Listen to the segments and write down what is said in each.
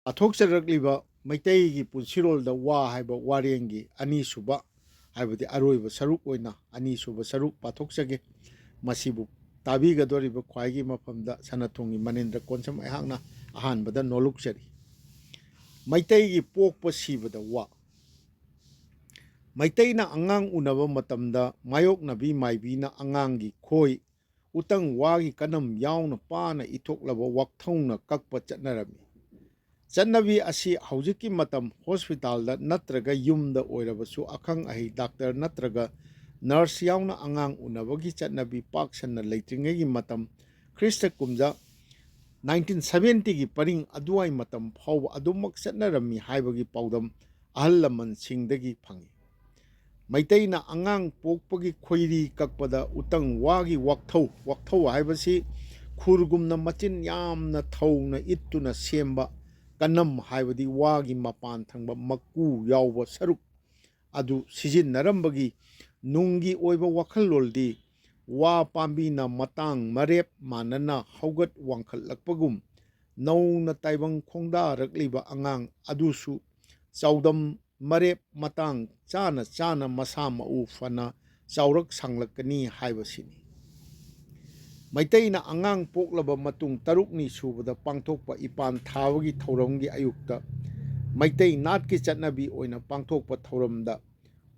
ꯑꯊꯣꯛꯆꯔꯛꯂꯤꯕ ꯃꯩꯇꯩꯒꯤ ꯄꯨꯟꯁꯤꯔꯣꯜꯗ ꯋꯥ ꯍꯥꯏꯕ ꯋꯥꯔꯦꯡꯒꯤ ꯑꯅꯤꯁꯨꯕ ꯍꯥꯏꯕꯗꯤ ꯑꯔꯣꯏꯕ ꯁꯔꯨꯛ ꯑꯣꯏꯅ ꯑꯅꯤꯁꯨꯕ ꯁꯔꯨꯛ ꯄꯥꯊꯣꯛꯆꯒꯦ꯫ ꯃꯁꯤꯕꯨ ꯇꯥꯕꯤꯒꯗꯧꯔꯤꯕ ꯈ꯭ꯋꯥꯏꯒꯤ ꯃꯐꯝꯗ ꯁꯅꯊꯣꯡꯒꯤ ꯃꯅꯤꯟꯗ꯭ꯔ ꯀꯣꯟꯁꯝ ꯑꯩꯍꯥꯛꯅ ꯑꯍꯥꯟꯕꯗ ꯅꯣꯜꯂꯨꯛꯆꯔꯤ꯫ ꯃꯩꯇꯩꯒꯤ ꯄꯣꯛꯄ ꯁꯤꯕꯗ ꯋꯥ꯫ ꯃꯩꯇꯩꯅ ꯑꯉꯥꯡ ꯎꯅꯕ ꯃꯇꯝꯗ ꯃꯥꯌꯣꯛꯅꯕꯤ ꯃꯥꯏꯕꯤꯅ ꯑꯉꯥꯡꯒꯤ ꯈꯣꯏ ꯎꯇꯪ ꯋꯥꯒꯤ ꯀꯅꯝ ꯌꯥꯎꯅ ꯄꯥꯅ ꯏꯊꯣꯛꯂꯕ ꯋꯥꯛꯊꯧꯅ ꯀꯛꯄ ꯆꯠꯅꯔꯝꯃꯤ꯫ ꯆꯠꯅꯕꯤ ꯑꯁꯤ ꯍꯧꯖꯤꯛꯀꯤ ꯃꯇꯝ ꯍꯣꯁꯄꯤꯇꯥꯜꯗ ꯅꯠꯇ꯭ꯔꯒ ꯌꯨꯝꯗ ꯑꯣꯏꯔꯕꯁꯨ ꯑꯈꯪ ꯑꯍꯩ ꯗꯥꯛꯇꯔ ꯅꯠꯇ꯭ꯔꯒ ꯅꯔꯁ ꯌꯥꯎꯅ ꯑꯉꯥꯡ ꯎꯅꯕꯒꯤ ꯆꯠꯅꯕꯤ ꯄꯥꯛ ꯁꯟꯅ ꯂꯩꯇ꯭ꯔꯤꯉꯩꯒꯤ ꯃꯇꯝ ꯈ꯭ꯔꯤꯁꯇ ꯀꯨꯝꯖꯥ 1970ꯒꯤ ꯄꯔꯤꯡ ꯑꯗꯨꯋꯥꯏ ꯃꯇꯝ ꯐꯥꯎꯕ ꯑꯗꯨꯃꯛ ꯆꯠꯅꯔꯝꯃꯤ ꯍꯥꯏꯕꯒꯤ ꯄꯥꯎꯗꯝ ꯑꯍꯜ ꯂꯃꯟꯁꯤꯡꯗꯒꯤ ꯐꯪꯏ꯫ ꯃꯩꯇꯩꯅ ꯑꯉꯥꯡ ꯄꯣꯛꯄꯒꯤ ꯈꯣꯏꯔꯤ ꯀꯛꯄꯗ ꯎꯇꯪ ꯋꯥꯒꯤ ꯋꯥꯛꯊꯧ ꯍꯥꯏꯕꯁꯤ ꯈꯨꯔꯒꯨꯝꯅ ꯃꯆꯤꯟ ꯌꯥꯝꯅ ꯊꯧꯅ ꯏꯠꯇꯨꯅ ꯁꯦꯝꯕ ꯀꯅꯝ ꯍꯥꯏꯕꯗꯤ ꯋꯥꯒꯤ ꯃꯄꯥꯟ ꯊꯪꯕ ꯃꯀꯨ ꯌꯥꯎꯕ ꯁꯔꯨꯛ ꯑꯗꯨ ꯁꯤꯖꯤꯟꯅꯔꯝꯕꯒꯤ ꯅꯨꯡꯒꯤ ꯑꯣꯏꯕ ꯋꯥꯈꯜꯂꯣꯟꯗꯤ ꯋꯥ ꯄꯥꯝꯕꯤꯅ ꯃꯇꯥꯡ ꯃꯔꯦꯞ ꯃꯥꯟꯅꯅ ꯍꯧꯒꯠ ꯋꯥꯡꯈꯠꯂꯛꯄꯒꯨꯝ ꯅꯧꯅ ꯇꯥꯏꯕꯪ ꯈꯣꯡꯗꯥꯔꯛꯂꯤꯕ ꯑꯉꯥꯡ ꯑꯗꯨꯁꯨ ꯆꯥꯎꯗꯝ ꯃꯔꯦꯞ ꯃꯇꯥꯡ ꯆꯥꯅ ꯆꯥꯅ ꯃꯁꯥ ꯃꯎ ꯐꯅ ꯆꯥꯎꯔꯛ ꯁꯥꯡꯂꯛꯀꯅꯤ ꯍꯥꯏꯕꯁꯤꯅꯤ꯫ ꯃꯩꯇꯩꯅ ꯑꯉꯥꯡ ꯄꯣꯛꯂꯕ ꯃꯇꯨꯡ 6ꯅꯤ ꯁꯨꯕꯗ ꯄꯥꯡꯊꯣꯛꯄ ꯏꯄꯥꯟ ꯊꯥꯕꯒꯤ ꯊꯧꯔꯝꯒꯤ ꯑꯌꯨꯛꯇ ꯃꯩꯇꯩ ꯅꯥꯠꯀꯤ ꯆꯠꯅꯕꯤ ꯑꯣꯏꯅ ꯄꯥꯡꯊꯣꯛꯄ ꯊꯧꯔꯝꯗ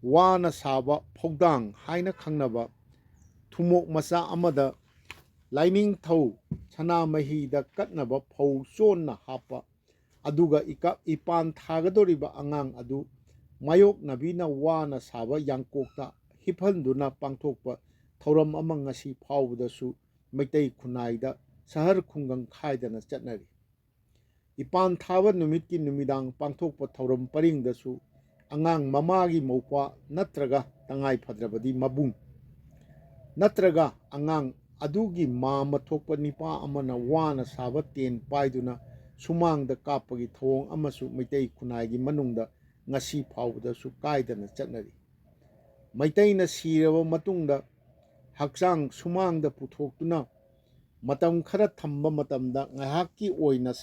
ꯋꯥꯅ ꯁꯥꯕ ꯐꯧꯗꯥꯡ ꯍꯥꯏꯅ ꯈꯪꯅꯕ ꯊꯨꯃꯣꯛ ꯃꯆꯥ ꯑꯃꯗ ꯂꯥꯏꯅꯤꯡꯊꯧ ꯁꯅꯥꯃꯍꯤꯗ ꯀꯠꯅꯕ ꯐꯧ ꯆꯣꯟꯅ ꯍꯥꯞꯄ ꯑꯗꯨꯒ ꯏꯄꯥꯟ ꯊꯥꯒꯗꯧꯔꯤꯕ ꯑꯉꯥꯡ ꯑꯗꯨ ꯃꯥꯌꯣꯛꯅꯕꯤꯅ ꯋꯥꯅ ꯁꯥꯕ ꯌꯥꯡꯀꯣꯛꯇ ꯍꯤꯞꯍꯟꯗꯨꯅ ꯄꯥꯡꯊꯣꯛꯄ ꯊꯧꯔꯝ ꯑꯃ ꯉꯁꯤ ꯐꯥꯎꯕꯗꯁꯨ ꯃꯩꯇꯩ ꯈꯨꯟꯅꯥꯏꯗ ꯁꯍꯔ ꯈꯨꯡꯒꯪ ꯈꯥꯏꯗꯅ ꯆꯠꯅꯔꯤ꯫ ꯏꯄꯥꯟ ꯊꯥꯕ ꯅꯨꯃꯤꯠꯀꯤ ꯅꯨꯃꯤꯗꯥꯡ ꯄꯥꯡꯊꯣꯛꯄ ꯊꯧꯔꯝ ꯄꯔꯤꯡꯗꯁꯨ ꯑꯉꯥꯡ ꯃꯃꯥꯒꯤ ꯃꯧꯄ꯭ꯋꯥ ꯅꯠꯇ꯭ꯔꯒ ꯇꯉꯥꯏ ꯐꯗ꯭ꯔꯕꯗꯤ ꯃꯕꯨꯡ ꯅꯠꯇ꯭ꯔꯒ ꯑꯉꯥꯡ ꯑꯗꯨꯒꯤ ꯃꯥꯝꯃ ꯊꯣꯛꯄ ꯅꯤꯄꯥ ꯑꯃꯅ ꯋꯥꯅ ꯁꯥꯕ ꯇꯦꯟ ꯄꯥꯏꯗꯨꯅ ꯁꯨꯃꯥꯡꯗ ꯀꯥꯞꯄꯒꯤ ꯊꯧꯑꯣꯡ ꯑꯃꯁꯨ ꯃꯩꯇꯩ ꯈꯨꯟꯅꯥꯏꯒꯤ ꯃꯅꯨꯡꯗ ꯉꯁꯤ ꯐꯥꯎꯕꯗꯁꯨ ꯀꯥꯏꯗꯅ ꯆꯠꯅꯔꯤ꯫ ꯃꯩꯇꯩꯅ ꯁꯤꯔꯕ ꯃꯇꯨꯡꯗ ꯍꯛꯆꯥꯡ ꯁꯨꯃꯥꯡꯗ ꯄꯨꯊꯣꯛꯇꯨꯅ ꯃꯇꯝ ꯈꯔ ꯊꯝꯕ ꯃꯇꯝꯗ ꯉꯥꯏꯍꯥꯛꯀꯤ ꯑꯣꯏꯅ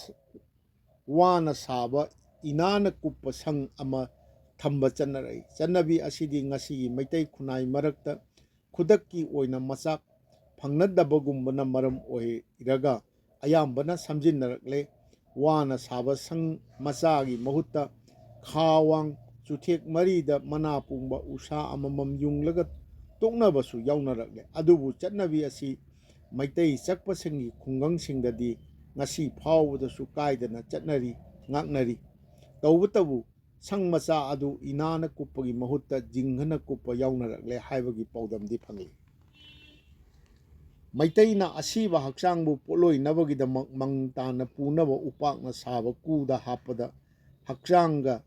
ꯋꯥꯅ ꯁꯥꯕ ꯏꯅꯥꯅ ꯀꯨꯞꯄ ꯁꯪ ꯑꯃ ꯊꯝꯕ ꯆꯠꯅꯔꯛꯏ꯫ ꯆꯠꯅꯕꯤ ꯑꯁꯤꯗꯤ ꯉꯁꯤꯒꯤ ꯃꯩꯇꯩ ꯈꯨꯟꯅꯥꯏ ꯃꯔꯛꯇ ꯈꯨꯗꯛꯀꯤ ꯑꯣꯏꯅ ꯃꯆꯥꯛ ꯐꯪꯅꯗꯕꯒꯨꯝꯕꯅ ꯃꯔꯝ ꯑꯣꯏꯔꯒ ꯑꯌꯥꯝꯕꯅ ꯁꯝꯖꯤꯟꯅꯔꯛꯂꯦ꯫ ꯋꯥꯅ ꯁꯥꯕ ꯁꯪ ꯃꯆꯥꯒꯤ ꯃꯍꯨꯠꯇ ꯈꯥ ꯋꯥꯡ ꯆꯨꯊꯦꯛ ꯃꯔꯤꯗ ꯃꯅꯥ ꯄꯨꯡꯕ ꯎꯁꯥ ꯑꯃꯃꯝ ꯌꯨꯡꯂꯒ ꯇꯣꯛꯅꯕꯁꯨ ꯌꯥꯎꯅꯔꯛꯂꯦ꯫ ꯑꯗꯨꯕꯨ ꯆꯠꯅꯕꯤ ꯑꯁꯤ ꯃꯩꯇꯩ ꯆꯛꯄꯁꯤꯡꯒꯤ ꯈꯨꯡꯒꯪꯁꯤꯡꯗꯗꯤ ꯉꯁꯤ ꯐꯥꯎꯕꯗꯁꯨ ꯀꯥꯏꯗꯅ ꯆꯠꯅꯔꯤ ꯉꯥꯛꯅꯔꯤ꯫ ꯇꯧꯕꯇꯕꯨ ꯁꯪ ꯃꯆꯥ ꯑꯗꯨ ꯏꯅꯥꯅ ꯀꯨꯞꯄꯒꯤ ꯃꯍꯨꯠꯇ ꯖꯤꯡꯒꯅ ꯀꯨꯞꯄ ꯌꯥꯎꯅꯔꯛꯂꯦ ꯍꯥꯏꯕꯒꯤ ꯄꯥꯎꯗꯝꯗꯤ ꯐꯪꯂꯤ꯫ ꯃꯩꯇꯩꯅ ꯑꯁꯤꯕ ꯍꯛꯆꯥꯡꯕꯨ ꯄꯣꯠꯂꯣꯏꯅꯕꯒꯤꯗꯃꯛ ꯃꯪ ꯇꯥꯅ ꯄꯨꯅꯕ ꯎꯄꯥꯛꯅ ꯁꯥꯕ ꯀꯨꯗ ꯍꯥꯞꯄꯗ ꯍꯛꯆꯥꯡꯒ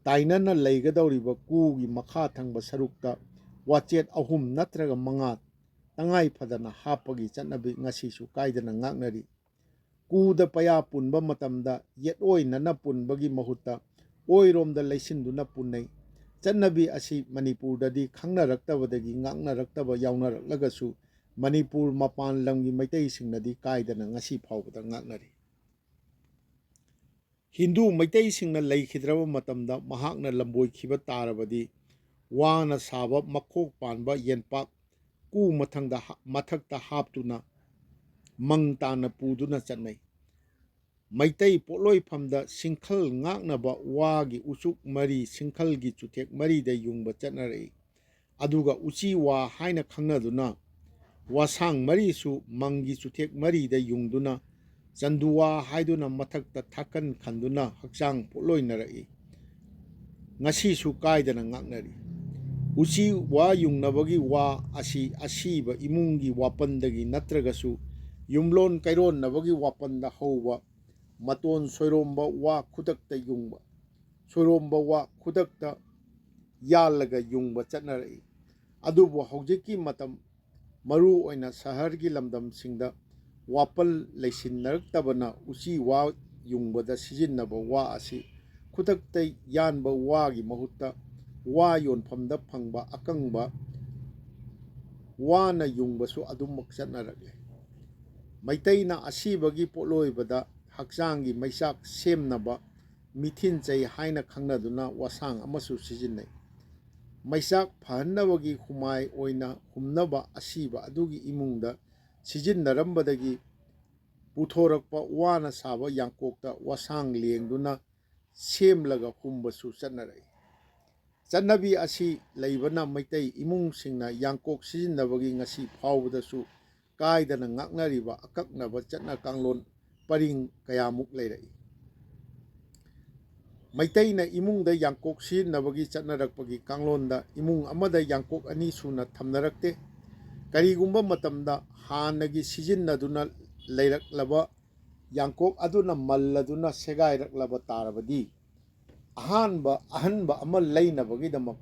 ꯇꯥꯏꯅꯅ ꯂꯩꯒꯗꯧꯔꯤꯕ ꯀꯨꯒꯤ ꯃꯈꯥ ꯊꯪꯕ ꯁꯔꯨꯛꯇ ꯋꯥꯆꯦꯠ 3 ꯅꯠꯇ꯭ꯔꯒ 5 ꯇꯉꯥꯏ ꯐꯗꯅ ꯍꯥꯞꯄꯒꯤ ꯆꯠꯅꯕꯤ ꯉꯁꯤꯁꯨ ꯀꯥꯏꯗꯅ ꯉꯥꯛꯅꯔꯤ꯫ ꯀꯨꯗ ꯄꯩꯌꯥ ꯄꯨꯟꯕ ꯃꯇꯝꯗ ꯌꯦꯠꯑꯣꯏꯅꯅ ꯄꯨꯟꯕꯒꯤ ꯃꯍꯨꯠꯇ ꯑꯣꯏꯔꯣꯝꯗ ꯂꯩꯁꯤꯟꯗꯨꯅ ꯄꯨꯟꯅꯩ꯫ ꯆꯠꯅꯕꯤ ꯑꯁꯤ ꯃꯅꯤꯄꯨꯔꯗꯗꯤ ꯈꯪꯅꯔꯛꯇꯕꯗꯒꯤ ꯉꯥꯛꯅꯔꯛꯇꯕ ꯌꯥꯎꯅꯔꯛꯂꯒꯁꯨ ꯃꯅꯤꯄꯨꯔ ꯃꯄꯥꯟ ꯂꯝꯒꯤ ꯃꯩꯇꯩꯁꯤꯡꯅꯗꯤ ꯀꯥꯏꯗꯅ ꯉꯁꯤ ꯐꯥꯎꯕꯗ ꯉꯥꯛꯅꯔꯤ꯫ ꯍꯤꯟꯗꯨ ꯃꯩꯇꯩꯁꯤꯡꯅ ꯂꯩꯈꯤꯗ꯭ꯔꯕ ꯃꯇꯝꯗ ꯃꯍꯥꯛꯅ ꯂꯝꯕꯣꯏꯈꯤꯕ ꯇꯥꯔꯕꯗꯤ ꯋꯥꯅ ꯁꯥꯕ ꯃꯈꯣꯛ ꯄꯥꯟꯕ ꯌꯦꯟꯄꯥꯛ ꯀꯨ ꯃꯊꯛꯇ ꯍꯥꯞꯇꯨꯅ ꯃꯪ ꯇꯥꯅ ꯄꯨꯗꯨꯅ ꯆꯠꯅꯩ꯫ ꯃꯩꯇꯩ ꯄꯣꯠꯂꯣꯏꯐꯝꯗ ꯁꯤꯡꯈꯜ ꯉꯥꯛꯅꯕ ꯋꯥꯒꯤ ꯎꯆꯨꯛ ꯃꯔꯤ ꯁꯤꯡꯈꯜꯒꯤ ꯆꯨꯊꯦꯛ ꯃꯔꯤꯗ ꯌꯨꯡꯕ ꯆꯠꯅꯔꯛꯏ꯫ ꯑꯗꯨꯒ ꯎꯆꯤ ꯋꯥ ꯍꯥꯏꯅ ꯈꯪꯅꯗꯨꯅ ꯋꯥꯁꯥꯡ ꯃꯔꯤꯁꯨ ꯃꯪꯒꯤ ꯆꯨꯊꯦꯛ ꯃꯔꯤꯗ ꯌꯨꯡꯗꯨꯅ ꯆꯟꯗꯨꯋꯥ ꯍꯥꯏꯗꯨꯅ ꯃꯊꯛꯇ ꯊꯥꯀꯟ ꯈꯟꯗꯨꯅ ꯍꯛꯆꯥꯡ ꯄꯣꯠꯂꯣꯏꯅꯔꯛꯏ꯫ ꯉꯁꯤꯁꯨ ꯀꯥꯏꯗꯅ ꯉꯥꯛꯅꯔꯤ꯫ ꯎꯆꯤ ꯋꯥ ꯌꯨꯡꯅꯕꯒꯤ ꯋꯥ ꯑꯁꯤ ꯑꯁꯤꯕ ꯏꯃꯨꯡꯒꯤ ꯋꯥꯄꯟꯗꯒꯤ ꯅꯠꯇ꯭ꯔꯒꯁꯨ ꯌꯨꯝꯂꯣꯟ ꯀꯩꯔꯣꯟꯅꯕꯒꯤ ꯋꯥꯄꯟꯗ ꯍꯧꯕ ꯃꯇꯣꯟ ꯁꯣꯏꯔꯣꯝꯕ ꯋꯥ ꯈꯨꯗꯛꯇ ꯌꯨꯡꯕ ꯁꯣꯏꯔꯣꯝꯕ ꯋꯥ ꯈꯨꯗꯛꯇ ꯌꯥꯜꯂꯒ ꯌꯨꯡꯕ ꯆꯠꯅꯔꯛꯏ꯫ ꯑꯗꯨꯕꯨ ꯍꯧꯖꯤꯛꯀꯤ ꯃꯇꯝ ꯃꯔꯨ ꯑꯣꯏꯅ ꯁꯍꯔꯒꯤ ꯂꯝꯗꯝꯁꯤꯡꯗ ꯋꯥꯄꯜ ꯂꯩꯁꯤꯟꯅꯔꯛꯇꯕꯅ ꯎꯆꯤ ꯋꯥ ꯌꯨꯡꯕꯗ ꯁꯤꯖꯤꯟꯅꯕ ꯋꯥ ꯑꯁꯤ ꯈꯨꯗꯛꯇ ꯌꯥꯟꯕ ꯋꯥꯒꯤ ꯃꯍꯨꯠꯇ ꯋꯥ ꯌꯣꯟꯐꯝꯗ ꯐꯪꯕ ꯑꯀꯪꯕ ꯋꯥꯅ ꯌꯨꯡꯕꯁꯨ ꯑꯗꯨꯃꯛ ꯆꯠꯅꯔꯛꯂꯦ꯫ ꯃꯩꯇꯩꯅ ꯑꯁꯤꯕꯒꯤ ꯄꯣꯠꯂꯣꯏꯕꯗ ꯍꯛꯆꯥꯡꯒꯤ ꯃꯩꯆꯥꯛ ꯁꯦꯝꯅꯕ ꯃꯤꯊꯤꯟꯆꯩ ꯍꯥꯏꯅ ꯈꯪꯅꯗꯨꯅ ꯋꯥꯁꯥꯡ ꯑꯃꯁꯨ ꯁꯤꯖꯤꯟꯅꯩ꯫ ꯃꯩꯆꯥꯛ ꯐꯍꯟꯅꯕꯒꯤ ꯍꯨꯃꯥꯏ ꯑꯣꯏꯅ ꯍꯨꯝꯅꯕ ꯑꯁꯤꯕ ꯑꯗꯨꯒꯤ ꯏꯃꯨꯡꯗ ꯁꯤꯖꯤꯟꯅꯔꯝꯕꯗꯒꯤ ꯄꯨꯊꯣꯔꯛꯄ ꯋꯥꯅ ꯁꯥꯕ ꯌꯥꯡꯀꯣꯛꯇ ꯋꯥꯁꯥꯡ ꯂꯦꯡꯗꯨꯅ ꯁꯦꯝꯂꯒ ꯍꯨꯝꯕꯁꯨ ꯆꯠꯅꯔꯛꯏ꯫ ꯆꯠꯅꯕꯤ ꯑꯁꯤ ꯂꯩꯕꯅ ꯃꯩꯇꯩ ꯏꯃꯨꯡꯁꯤꯡꯅ ꯌꯥꯡꯀꯣꯛ ꯁꯤꯖꯤꯟꯅꯕꯒꯤ ꯉꯁꯤ ꯐꯥꯎꯕꯗꯁꯨ ꯀꯥꯏꯗꯅ ꯉꯥꯛꯅꯔꯤꯕ ꯑꯀꯛꯅꯕ ꯆꯠꯅ ꯀꯥꯡꯂꯣꯟ ꯄꯔꯤꯡ ꯀꯌꯥꯃꯨꯛ ꯂꯩꯔꯛꯏ꯫ ꯃꯩꯇꯩꯅ ꯏꯃꯨꯡꯗ ꯌꯥꯡꯀꯣꯛ ꯁꯤꯖꯤꯟꯅꯕꯒꯤ ꯆꯠꯅꯔꯛꯄꯒꯤ ꯀꯥꯡꯂꯣꯟꯗ ꯏꯃꯨꯡ ꯑꯃꯗ ꯌꯥꯡꯀꯣꯛ ꯑꯅꯤ ꯁꯨꯅ ꯊꯝꯅꯔꯛꯇꯦ꯫ ꯀꯔꯤꯒꯨꯝꯕ ꯃꯇꯝꯗ ꯍꯥꯟꯅꯒꯤ ꯁꯤꯖꯤꯟꯅꯗꯨꯅ ꯂꯩꯔꯛꯂꯕ ꯌꯥꯡꯀꯣꯛ ꯑꯗꯨꯅ ꯃꯜꯂꯗꯨꯅ ꯁꯦꯒꯥꯏꯔꯛꯂꯕ ꯇꯥꯔꯕꯗꯤ ꯑꯍꯟꯕ ꯑꯃ ꯂꯩꯅꯕꯒꯤꯗꯃꯛ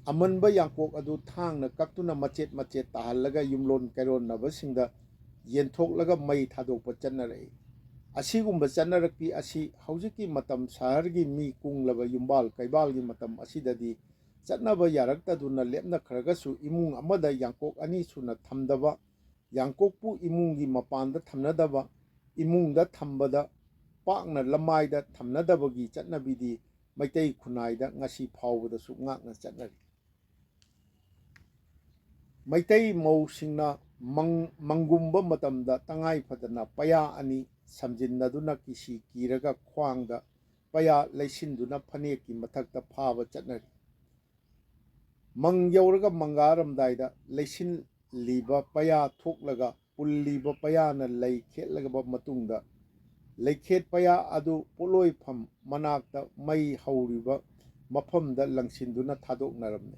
ꯑꯃꯟꯕ ꯌꯥꯡꯀꯣꯛ ꯑꯗꯨ ꯊꯥꯡꯅ ꯀꯛꯇꯨꯅ ꯃꯆꯦꯠ ꯃꯆꯦꯠ ꯇꯥꯍꯜꯂꯒ ꯌꯨꯝꯂꯣꯟ ꯀꯩꯔꯣꯟꯅꯕꯁꯤꯡꯗ ꯌꯦꯟꯊꯣꯛꯂꯒ ꯃꯩ ꯊꯥꯗꯣꯛꯄ ꯆꯠꯅꯔꯛꯏ꯫ ꯑꯁꯤꯒꯨꯝꯕ ꯆꯠꯅꯔꯛꯄꯤ ꯑꯁꯤ ꯍꯧꯖꯤꯛꯀꯤ ꯃꯇꯝ ꯁꯍꯔꯒꯤ ꯃꯤ ꯀꯨꯡꯂꯕ ꯌꯨꯝꯕꯥꯜ ꯀꯩꯕꯥꯜꯒꯤ ꯃꯇꯝ ꯑꯁꯤꯗꯗꯤ ꯆꯠꯅꯕ ꯌꯥꯔꯛꯇꯗꯨꯅ ꯂꯦꯞꯅꯈ꯭ꯔꯒꯁꯨ ꯏꯃꯨꯡ ꯑꯃꯗ ꯌꯥꯡꯀꯣꯛ ꯑꯅꯤ ꯁꯨꯅ ꯊꯝꯗꯕ, ꯌꯥꯡꯀꯣꯛꯄꯨ ꯏꯃꯨꯡꯒꯤ ꯃꯄꯥꯟꯗ ꯊꯝꯅꯗꯕ, ꯏꯃꯨꯡꯗ ꯊꯝꯕꯗ ꯄꯥꯛꯅ ꯂꯃꯥꯏꯗ ꯊꯝꯅꯗꯕꯒꯤ ꯆꯠꯅꯕꯤꯗꯤ ꯃꯩꯇꯩ ꯈꯨꯟꯅꯥꯏꯗ ꯉꯁꯤ ꯐꯥꯎꯕꯗꯁꯨ ꯉꯥꯛꯅ ꯆꯠꯅꯔꯤ꯫ ꯃꯩꯇꯩ ꯃꯧꯁꯤꯡꯅ ꯃꯪꯒꯨꯝꯕ ꯃꯇꯝꯗ ꯇꯉꯥꯏ ꯐꯗꯅ ꯄꯩꯌꯥ ꯑꯅꯤ ꯁꯝꯖꯤꯟꯅꯗꯨꯅ ꯀꯤꯁꯤ ꯀꯤꯔꯒ ꯈ꯭ꯋꯥꯡꯗ ꯄꯩꯌꯥ ꯂꯩꯁꯤꯟꯗꯨꯅ ꯐꯅꯦꯛꯀꯤ ꯃꯊꯛꯇ ꯐꯥꯕ ꯆꯠꯅꯔꯤ꯫ ꯃꯪ ꯌꯧꯔꯒ ꯃꯪꯒꯥꯔꯝꯗꯥꯏꯗ ꯂꯩꯁꯤꯜꯂꯤꯕ ꯄꯩꯌꯥ ꯊꯣꯛꯂꯒ ꯄꯨꯜꯂꯤꯕ ꯄꯩꯌꯥꯅ ꯂꯩ ꯈꯦꯠꯂꯕ ꯃꯇꯨꯡꯗ ꯂꯩꯈꯦꯠ ꯄꯩꯌꯥ ꯑꯗꯨ ꯄꯣꯠꯂꯣꯏꯐꯝ ꯃꯅꯥꯛꯇ ꯃꯩ ꯍꯧꯔꯤꯕ ꯃꯐꯝꯗ ꯂꯪꯁꯤꯟꯗꯨꯅ ꯊꯥꯗꯣꯛꯅꯔꯝꯃꯤ꯫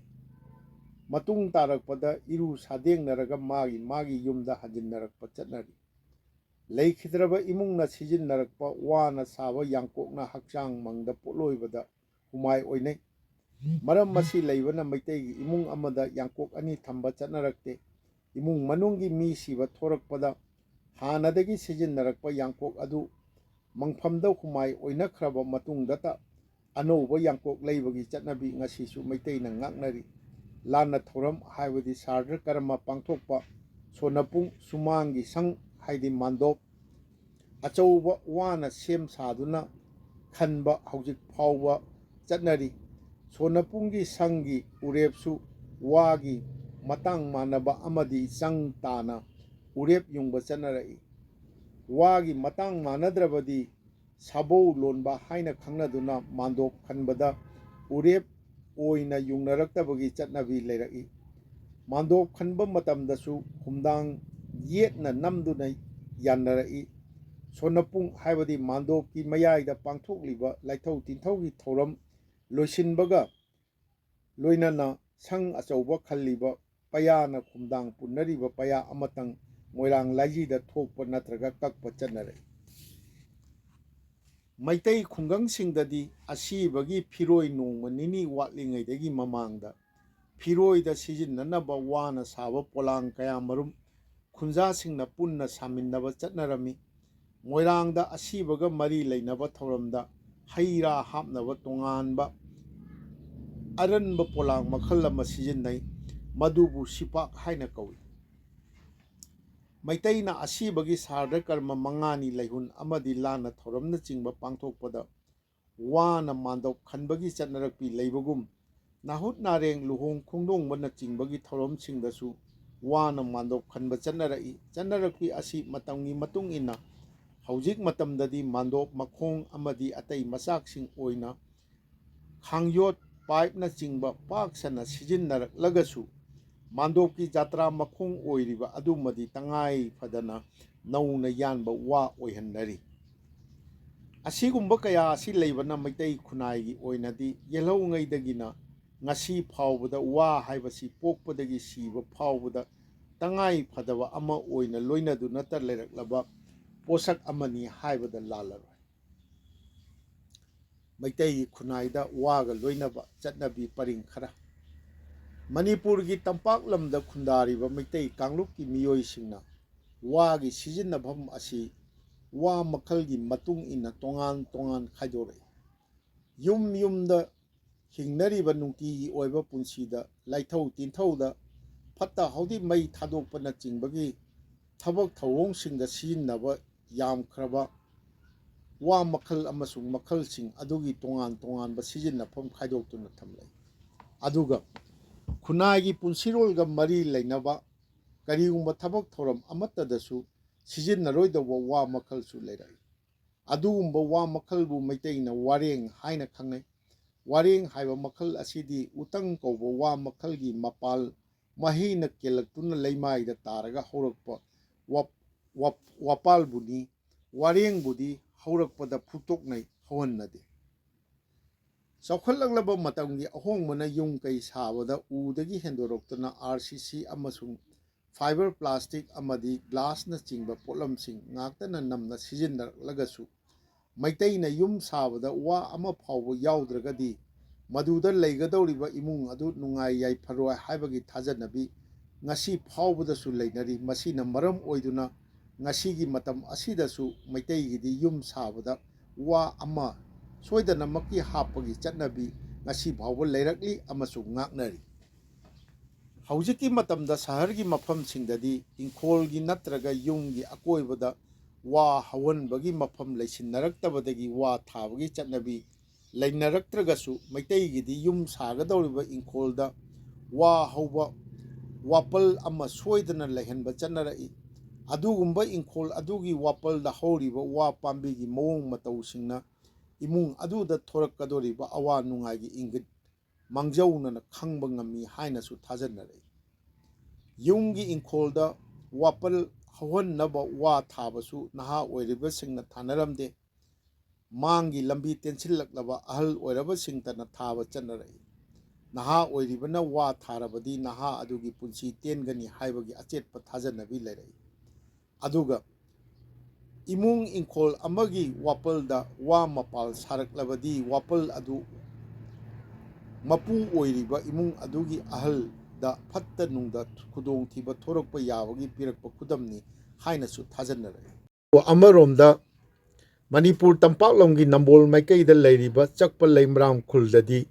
ꯃꯇꯨꯡ ꯇꯥꯔꯛꯄꯗ ꯏꯔꯨ ꯁꯥꯗꯦꯡꯅꯔꯒ ꯃꯥꯒꯤ ꯌꯨꯝꯗ ꯍꯟꯖꯤꯟꯅꯔꯛꯄ ꯆꯠꯅꯔꯤ꯫ ꯂꯩꯈꯤꯗ꯭ꯔꯕ ꯏꯃꯨꯡꯅ ꯁꯤꯖꯤꯟꯅꯔꯛꯄ ꯋꯥꯅ ꯁꯥꯕ ꯌꯥꯡꯀꯣꯛꯅ ꯍꯛꯆꯥꯡ ꯃꯪꯗ ꯄꯣꯠꯂꯣꯏꯕꯗ ꯍꯨꯃꯥꯏ ꯑꯣꯏꯅꯩ꯫ ꯃꯔꯝ ꯑꯁꯤ ꯂꯩꯕꯅ ꯃꯩꯇꯩꯒꯤ ꯏꯃꯨꯡ ꯑꯃꯗ ꯌꯥꯡꯀꯣꯛ ꯑꯅꯤ ꯊꯝꯕ ꯆꯠꯅꯔꯛꯇꯦ꯫ ꯏꯃꯨꯡ ꯃꯅꯨꯡꯒꯤ ꯃꯤ ꯁꯤꯕ ꯊꯣꯔꯛꯄꯗ ꯍꯥꯟꯅꯗꯒꯤ ꯁꯤꯖꯤꯟꯅꯔꯛꯄ ꯌꯥꯡꯀꯣꯛ ꯑꯗꯨ ꯃꯪꯐꯝꯗ ꯍꯨꯃꯥꯏ ꯑꯣꯏꯅꯈ꯭ꯔꯕ ꯃꯇꯨꯡꯗꯇ ꯑꯅꯧꯕ ꯌꯥꯡꯀꯣꯛ ꯂꯩꯕꯒꯤ ꯆꯠꯅꯕꯤ ꯉꯁꯤꯁꯨ ꯃꯩꯇꯩꯅ ꯉꯥꯛꯅꯔꯤ꯫ ꯂꯥꯟꯅ ꯊꯧꯔꯝ ꯍꯥꯏꯕꯗꯤ ꯁꯥꯔꯗ ꯀꯔꯃ ꯄꯥꯡꯊꯣꯛꯄ, ꯁꯣꯟꯅꯄꯨꯡ, ꯁꯨꯃꯥꯡꯒꯤ ꯁꯪ ꯍꯥꯏꯗꯤ ꯃꯥꯟꯗꯣꯞ ꯑꯆꯧꯕ ꯋꯥꯅ ꯁꯦꯝ ꯁꯥꯗꯨꯅ ꯈꯟꯕ ꯍꯧꯖꯤꯛ ꯐꯥꯎꯕ ꯆꯠꯅꯔꯤ꯫ ꯁꯣꯟꯅꯄꯨꯡꯒꯤ ꯁꯪꯒꯤ ꯎꯔꯦꯞꯁꯨ ꯋꯥꯒꯤ ꯃꯇꯥꯡ ꯃꯥꯟꯅꯕ ꯑꯃꯗꯤ ꯆꯪ ꯇꯥꯅ ꯎꯔꯦꯞ ꯌꯨꯡꯕ ꯆꯠꯅꯔꯛꯏ꯫ ꯋꯥꯒꯤ ꯃꯇꯥꯡ ꯃꯥꯟꯅꯗ꯭ꯔꯕꯗꯤ ꯁꯥꯕꯧ ꯂꯣꯟꯕ ꯍꯥꯏꯅ ꯈꯪꯅꯗꯨꯅ ꯃꯥꯟꯗꯣꯞ ꯈꯟꯕꯗ ꯎꯔꯦꯞ ꯑꯣꯏꯅ ꯌꯨꯡꯅꯔꯛꯇꯕꯒꯤ ꯆꯠꯅꯕꯤ ꯂꯩꯔꯛꯏ꯫ ꯃꯥꯟꯗꯣꯞ ꯈꯟꯕ ꯃꯇꯝꯗꯁꯨ ꯍꯨꯝꯗꯥꯡ ꯌꯦꯠꯅ ꯅꯝꯗꯨꯅ ꯌꯥꯟꯅꯔꯛꯏ꯫ ꯁꯣꯟꯅꯄꯨꯡ ꯍꯥꯏꯕꯗꯤ ꯃꯥꯟꯗꯣꯞꯀꯤ ꯃꯌꯥꯏꯗ ꯄꯥꯡꯊꯣꯛꯂꯤꯕ ꯂꯥꯏꯊꯧ ꯇꯤꯟꯊꯧꯒꯤ ꯊꯧꯔꯝ ꯂꯣꯏꯁꯤꯟꯕꯒ ꯂꯣꯏꯅꯅ ꯁꯪ ꯑꯆꯧꯕ ꯈꯜꯂꯤꯕ ꯄꯩꯌꯥꯅ ꯈꯨꯝꯗꯥꯡ ꯄꯨꯟꯅꯔꯤꯕ ꯄꯩꯌꯥ ꯑꯃꯇꯪ ꯃꯣꯏꯔꯥꯡ ꯂꯥꯏꯖꯤꯗ ꯊꯣꯛꯄ ꯅꯠꯇ꯭ꯔꯒ ꯀꯛꯄ ꯆꯠꯅꯔꯛꯏ꯫ ꯃꯩꯇꯩ ꯈꯨꯡꯒꯪꯁꯤꯡꯗꯗꯤ ꯑꯁꯤꯕꯒꯤ ꯐꯤꯔꯣꯏ ꯅꯣꯡꯃ ꯅꯤꯅꯤ ꯋꯥꯠꯂꯤꯉꯩꯗꯒꯤ ꯃꯃꯥꯡꯗ ꯐꯤꯔꯣꯏꯗ ꯁꯤꯖꯤꯟꯅꯅꯕ ꯋꯥꯅ ꯁꯥꯕ ꯄꯣꯂꯥꯡ ꯀꯌꯥꯃꯔꯨꯝ ꯈꯨꯟꯖꯥꯁꯤꯡꯅ ꯄꯨꯟꯅ ꯁꯥꯃꯤꯟꯅꯕ ꯆꯠꯅꯔꯝꯃꯤ꯫ ꯃꯣꯏꯔꯥꯡꯗ ꯑꯁꯤꯕꯒ ꯃꯔꯤ ꯂꯩꯅꯕ ꯊꯧꯔꯝꯗ ꯍꯩ ꯔꯥ ꯍꯥꯞꯅꯕ ꯇꯣꯉꯥꯟꯕ ꯑꯔꯟꯕ ꯄꯣꯂꯥꯡ ꯃꯈꯜ ꯑꯃ ꯁꯤꯖꯤꯟꯅꯩ, ꯃꯗꯨꯕꯨ ꯁꯤꯄꯥꯛ ꯍꯥꯏꯅ ꯀꯧꯏ꯫ ꯃꯩꯇꯩꯅ ꯑꯁꯤꯕꯒꯤ ꯁꯥꯔꯗ ꯀꯔꯃ ꯃꯉꯥꯅꯤ ꯂꯩꯍꯨꯟ ꯑꯃꯗꯤ ꯂꯥꯟꯅ ꯊꯧꯔꯝꯅꯆꯤꯡꯕ ꯄꯥꯡꯊꯣꯛꯄꯗ ꯋꯥꯅ ꯃꯥꯟꯗꯣꯞ ꯈꯟꯕꯒꯤ ꯆꯠꯅꯔꯛꯄꯤ ꯂꯩꯕꯒꯨꯝ ꯅꯥꯍꯨꯠ ꯅꯥꯔꯦꯡ ꯂꯨꯍꯣꯡ ꯈꯣꯡꯗꯣꯡꯕꯅꯆꯤꯡꯕꯒꯤ ꯊꯧꯔꯝꯁꯤꯡꯗꯁꯨ ꯋꯥꯅ ꯃꯥꯟꯗꯣꯞ ꯈꯟꯕ ꯆꯠꯅꯔꯛꯏ꯫ ꯆꯠꯅꯔꯛꯄꯤ ꯑꯁꯤ ꯃꯇꯝꯒꯤ ꯃꯇꯨꯡ ꯏꯟꯅ ꯍꯧꯖꯤꯛ ꯃꯇꯝꯗꯗꯤ ꯃꯥꯟꯗꯣꯞ ꯃꯈꯣꯡ ꯑꯃꯗꯤ ꯑꯇꯩ ꯃꯆꯥꯛꯁꯤꯡ ꯑꯣꯏꯅ ꯈꯥꯡꯌꯣꯠ, ꯄꯥꯏꯞꯅꯆꯤꯡꯕ ꯄꯥꯛ ꯁꯟꯅ ꯁꯤꯖꯤꯟꯅꯔꯛꯂꯒꯁꯨ ꯃꯥꯟꯗꯣꯞꯀꯤ ꯖꯥꯇ꯭ꯔꯥ ꯃꯈꯣꯡ ꯑꯣꯏꯔꯤꯕ ꯑꯗꯨꯃꯗꯤ ꯇꯉꯥꯏ ꯐꯗꯅ ꯅꯧꯅ ꯌꯥꯟꯕ ꯋꯥ ꯑꯣꯏꯍꯟꯅꯔꯤ꯫ ꯑꯁꯤꯒꯨꯝꯕ ꯀꯌꯥ ꯑꯁꯤ ꯂꯩꯕꯅ ꯃꯩꯇꯩ ꯈꯨꯟꯅꯥꯏꯒꯤ ꯑꯣꯏꯅꯗꯤ ꯌꯦꯜꯍꯧꯉꯩꯗꯒꯤꯅ ꯉꯁꯤ ꯐꯥꯎꯕꯗ ꯋꯥ ꯍꯥꯏꯕꯁꯤ ꯄꯣꯛꯄꯗꯒꯤ ꯁꯤꯕ ꯐꯥꯎꯕꯗ ꯇꯉꯥꯏ ꯐꯗꯕ ꯑꯃ ꯑꯣꯏꯅ ꯂꯣꯏꯅꯗꯨꯅꯇ ꯂꯩꯔꯛꯂꯕ ꯄꯣꯠꯁꯛ ꯑꯃꯅꯤ ꯍꯥꯏꯕꯗ ꯂꯥꯜꯂꯔꯣꯏ꯫ ꯃꯩꯇꯩꯒꯤ ꯈꯨꯟꯅꯥꯏꯗ ꯋꯥꯒ ꯂꯣꯏꯅꯕ ꯆꯠꯅꯕꯤ ꯄꯔꯤꯡ ꯈꯔ꯫ ꯃꯅꯤꯄꯨꯔꯒꯤ ꯇꯝꯄꯥꯛ ꯂꯝꯗ ꯈꯨꯟꯗꯥꯔꯤꯕ ꯃꯩꯇꯩ ꯀꯥꯡꯂꯨꯞꯀꯤ ꯃꯤꯑꯣꯏꯁꯤꯡꯅ ꯋꯥꯒꯤ ꯁꯤꯖꯤꯟꯅꯐꯝ ꯑꯁꯤ ꯋꯥ ꯃꯈꯜꯒꯤ ꯃꯇꯨꯡ ꯏꯟꯅ ꯇꯣꯉꯥꯟ ꯇꯣꯉꯥꯟ ꯈꯥꯏꯗꯣꯔꯛꯏ꯫ ꯌꯨꯝ ꯌꯨꯝꯗ ꯍꯤꯡꯅꯔꯤꯕ ꯅꯨꯡꯇꯤꯒꯤ ꯑꯣꯏꯕ ꯄꯨꯟꯁꯤꯗ ꯂꯥꯏꯊꯧ ꯇꯤꯟꯊꯧꯗ ꯐꯠꯇ ꯍꯥꯎꯊꯤ ꯃꯩ ꯊꯥꯗꯣꯛꯄꯅꯆꯤꯡꯕꯒꯤ ꯊꯕꯛ ꯊꯧꯑꯣꯡꯁꯤꯡꯗ ꯁꯤꯖꯤꯟꯅꯕ ꯌꯥꯝꯈ꯭ꯔꯕ ꯋꯥ ꯃꯈꯜ ꯑꯃꯁꯨꯡ ꯃꯈꯜꯁꯤꯡ ꯑꯗꯨꯒꯤ ꯇꯣꯉꯥꯟ ꯇꯣꯉꯥꯟꯕ ꯁꯤꯖꯤꯟꯅꯐꯝ ꯈꯥꯏꯗꯣꯛꯇꯨꯅ ꯊꯝꯂꯩ꯫ ꯑꯗꯨꯒ ꯈꯨꯟꯅꯥꯏꯒꯤ ꯄꯨꯟꯁꯤꯔꯣꯜꯒ ꯃꯔꯤ ꯂꯩꯅꯕ ꯀꯔꯤꯒꯨꯝꯕ ꯊꯕꯛ ꯊꯧꯔꯝ ꯑꯃꯠꯇꯗꯁꯨ ꯁꯤꯖꯤꯟꯅꯔꯣꯏꯗꯧꯕ ꯋꯥ ꯃꯈꯜꯁꯨ ꯂꯩꯔꯛꯏ꯫ ꯑꯗꯨꯒꯨꯝꯕ ꯋꯥ ꯃꯈꯜꯕꯨ ꯃꯩꯇꯩꯅ ꯋꯥꯔꯦꯡ ꯍꯥꯏꯅ ꯈꯪꯅꯩ꯫ ꯋꯥꯔꯦꯡ ꯍꯥꯏꯕ ꯃꯈꯜ ꯑꯁꯤꯗꯤ ꯎꯇꯪ ꯀꯧꯕ ꯋꯥ ꯃꯈꯜꯒꯤ ꯃꯄꯥꯜ ꯃꯍꯩꯅ ꯀꯦꯜꯂꯛꯇꯨꯅ ꯂꯩꯃꯥꯏꯗ ꯇꯥꯔꯒ ꯍꯧꯔꯛꯄ ꯋꯥꯄꯥꯜꯕꯨꯅꯤ꯫ ꯋꯥꯔꯦꯡꯕꯨꯗꯤ ꯍꯧꯔꯛꯄꯗ ꯐꯨꯛꯇꯣꯛꯅꯩ, ꯍꯧꯍꯟꯅꯗꯦ꯫ ꯆꯥꯎꯈꯠꯂꯛꯂꯕ ꯃꯇꯝꯒꯤ ꯑꯍꯣꯡꯕꯅ ꯌꯨꯝ ꯀꯩ ꯁꯥꯕꯗ ꯎꯗꯒꯤ ꯍꯦꯟꯗꯣꯔꯛꯇꯨꯅ RCC ꯑꯃꯁꯨꯡ ꯐꯥꯏꯕꯔ ꯄ꯭ꯂꯥꯁꯇꯤꯛ ꯑꯃꯗꯤ ꯒ꯭ꯂꯥꯁꯅꯆꯤꯡꯕ ꯄꯣꯠꯂꯝꯁꯤꯡ ꯉꯥꯛꯇꯅ ꯅꯝꯅ ꯁꯤꯖꯤꯟꯅꯔꯛꯂꯒꯁꯨ ꯃꯩꯇꯩꯅ ꯌꯨꯝ ꯁꯥꯕꯗ ꯋꯥ ꯑꯃ ꯐꯥꯎꯕ ꯌꯥꯎꯗ꯭ꯔꯒꯗꯤ ꯃꯗꯨꯗ ꯂꯩꯒꯗꯧꯔꯤꯕ ꯏꯃꯨꯡ ꯑꯗꯨ ꯅꯨꯡꯉꯥꯏ ꯌꯥꯏꯐꯔꯣꯏ ꯍꯥꯏꯕꯒꯤ ꯊꯥꯖꯅꯕꯤ ꯉꯁꯤ ꯐꯥꯎꯕꯗꯁꯨ ꯂꯩꯅꯔꯤ꯫ ꯃꯁꯤꯅ ꯃꯔꯝ ꯑꯣꯏꯗꯨꯅ ꯉꯁꯤꯒꯤ ꯃꯇꯝ ꯑꯁꯤꯗꯁꯨ ꯃꯩꯇꯩꯒꯤꯗꯤ ꯌꯨꯝ ꯁꯥꯕꯗ ꯋꯥ ꯑꯃ ꯁꯣꯏꯗꯅꯃꯛꯀꯤ ꯍꯥꯞꯄꯒꯤ ꯆꯠꯅꯕꯤ ꯉꯁꯤ ꯐꯥꯎꯕ ꯂꯩꯔꯛꯂꯤ ꯑꯃꯁꯨꯡ ꯉꯥꯛꯅꯔꯤ꯫ ꯍꯧꯖꯤꯛꯀꯤ ꯃꯇꯝꯗ ꯁꯍꯔꯒꯤ ꯃꯐꯝꯁꯤꯡꯗꯗꯤ ꯏꯪꯈꯣꯜꯒꯤ ꯅꯠꯇ꯭ꯔꯒ ꯌꯨꯝꯒꯤ ꯑꯀꯣꯏꯕꯗ ꯋꯥ ꯍꯧꯍꯟꯕꯒꯤ ꯃꯐꯝ ꯂꯩꯁꯤꯟꯅꯔꯛꯇꯕꯗꯒꯤ ꯋꯥ ꯊꯥꯕꯒꯤ ꯆꯠꯅꯕꯤ ꯂꯩꯅꯔꯛꯇ꯭ꯔꯒꯁꯨ ꯃꯩꯇꯩꯒꯤꯗꯤ ꯌꯨꯝ ꯁꯥꯒꯗꯧꯔꯤꯕ ꯏꯪꯈꯣꯜꯗ ꯋꯥ ꯍꯧꯕ ꯋꯥꯄꯜ ꯑꯃ ꯁꯣꯏꯗꯅ ꯂꯩꯍꯟꯕ ꯆꯠꯅꯔꯛꯏ꯫ ꯑꯗꯨꯒꯨꯝꯕ ꯏꯪꯈꯣꯜ ꯑꯗꯨꯒꯤ ꯋꯥꯄꯜꯗ ꯍꯧꯔꯤꯕ ꯋꯥ ꯄꯥꯝꯕꯤꯒꯤ ꯃꯑꯣꯡ ꯃꯇꯧꯁꯤꯡꯅ ꯏꯃꯨꯡ ꯑꯗꯨꯗ ꯊꯣꯔꯛꯀꯗꯧꯔꯤꯕ ꯑꯋꯥ ꯅꯨꯡꯉꯥꯏꯒꯤ ꯏꯪꯒꯤꯠ ꯃꯥꯡꯖꯧꯅꯅ ꯈꯪꯕ ꯉꯝꯃꯤ ꯍꯥꯏꯅꯁꯨ ꯊꯥꯖꯅꯔꯛꯏ꯫ ꯌꯨꯝꯒꯤ ꯏꯪꯈꯣꯜꯗ ꯋꯥꯄꯜ ꯍꯧꯍꯟꯅꯕ ꯋꯥ ꯊꯥꯕꯁꯨ ꯅꯍꯥ ꯑꯣꯏꯔꯤꯕꯁꯤꯡꯅ ꯊꯥꯅꯔꯝꯗꯦ꯫ ꯃꯥꯡꯒꯤ ꯂꯝꯕꯤ ꯇꯦꯟꯁꯤꯜꯂꯛꯂꯕ ꯑꯍꯜ ꯑꯣꯏꯔꯕꯁꯤꯡꯇꯅ ꯊꯥꯕ ꯆꯠꯅꯔꯛꯏ꯫ ꯅꯍꯥ ꯑꯣꯏꯔꯤꯕꯅ ꯋꯥ ꯊꯥꯔꯕꯗꯤ ꯅꯍꯥ ꯑꯗꯨꯒꯤ ꯄꯨꯟꯁꯤ ꯇꯦꯟꯒꯅꯤ ꯍꯥꯏꯕꯒꯤ ꯑꯆꯦꯠꯄ ꯊꯥꯖꯅꯕꯤ ꯂꯩꯔꯛꯏ꯫ ꯑꯗꯨꯒ ꯏꯃꯨꯡ ꯏꯪꯈꯣꯜ ꯑꯃꯒꯤ ꯋꯥꯄꯜꯗ ꯋꯥ ꯃꯄꯥꯜ ꯁꯥꯔꯛꯂꯕꯗꯤ ꯋꯥꯄꯜ ꯑꯗꯨ ꯃꯄꯨ ꯑꯣꯏꯔꯤꯕ ꯏꯃꯨꯡ ꯑꯗꯨꯒꯤ ꯑꯍꯜꯗ ꯐꯠꯇ ꯅꯨꯡꯗ ꯈꯨꯗꯣꯡꯊꯤꯕ ꯊꯣꯔꯛꯄ ꯌꯥꯕꯒꯤ ꯄꯤꯔꯛꯄ ꯈꯨꯗꯝꯅꯤ ꯍꯥꯏꯅꯁꯨ ꯊꯥꯖꯅꯔꯛꯏ꯫ ꯑꯃꯔꯣꯝꯗ ꯃꯅꯤꯄꯨꯔ ꯇꯝꯄꯥꯛꯂꯝꯒꯤ ꯅꯝꯕꯣꯜ ꯃꯥꯏꯀꯩꯗ ꯂꯩꯔꯤꯕ ꯆꯛꯄ ꯂꯩꯃꯔꯥꯝ ꯈꯨꯜꯗꯗꯤ